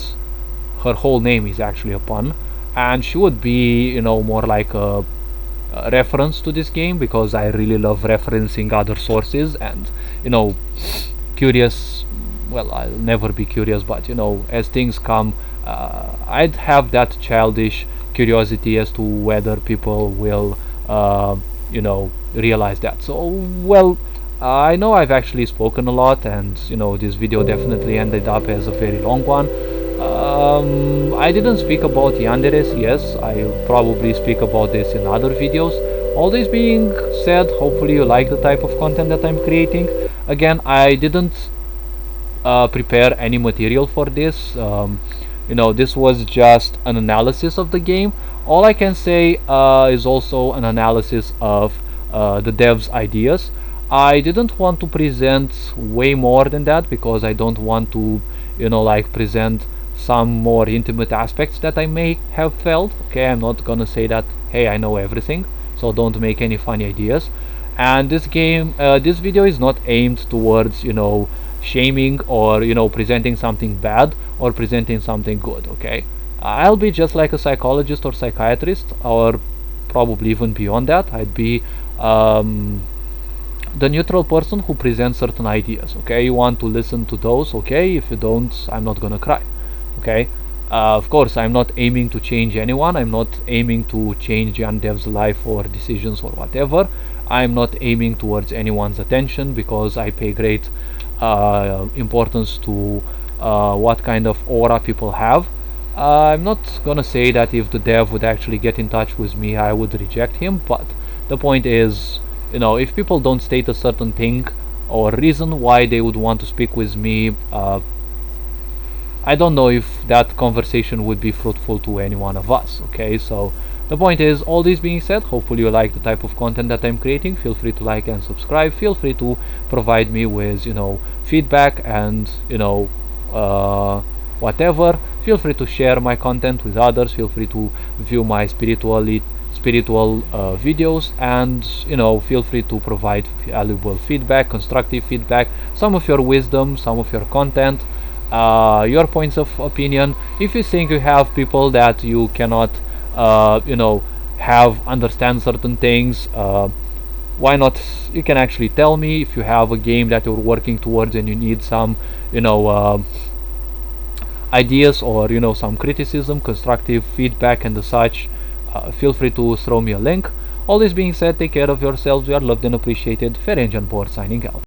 her whole name is actually a pun, and she would be, you know, more like a reference to this game, because I really love referencing other sources, and you know, curious, well, I'll never be curious, but you know, as things come, I'd have that childish curiosity as to whether people will you know, realize that. So well, I know I've actually spoken a lot, and you know, this video definitely ended up as a very long one. I didn't speak about yanderes. Yes, I'll probably speak about this in other videos. All this being said, hopefully you like the type of content that I'm creating. Again, I didn't prepare any material for this. You know, this was just an analysis of the game. All I can say is also an analysis of the devs' ideas. I didn't want to present way more than that, because I don't want to, you know, like present some more intimate aspects that I may have felt. Okay, I'm not gonna say that, hey, I know everything, so don't make any funny ideas. And this video is not aimed towards, you know, shaming or, you know, presenting something bad or presenting something good. Okay, I'll be just like a psychologist or psychiatrist, or probably even beyond that. I'd be the neutral person who presents certain ideas. Okay, you want to listen to those, okay, if you don't, I'm not gonna cry. Okay, of course, I'm not aiming to change anyone. I'm not aiming to change Yandev's life or decisions or whatever. I'm not aiming towards anyone's attention, because I pay great importance to what kind of aura people have. I'm not gonna say that if the dev would actually get in touch with me, I would reject him, but the point is, you know, if people don't state a certain thing or reason why they would want to speak with me, I don't know if that conversation would be fruitful to any one of us. Okay, so the point is, all this being said, hopefully you like the type of content that I'm creating. Feel free to like and subscribe. Feel free to provide me with, you know, feedback and, you know, whatever. Feel free to share my content with others. Feel free to view my spiritual videos, and you know, feel free to provide valuable feedback, constructive feedback, some of your wisdom, some of your content, your points of opinion. If you think you have people that you cannot you know, have understand certain things, why not, you can actually tell me. If you have a game that you're working towards and you need some, you know, ideas, or you know, some criticism, constructive feedback and such, feel free to throw me a link. All this being said, take care of yourselves. You are loved and appreciated. Ferenc on board, signing out.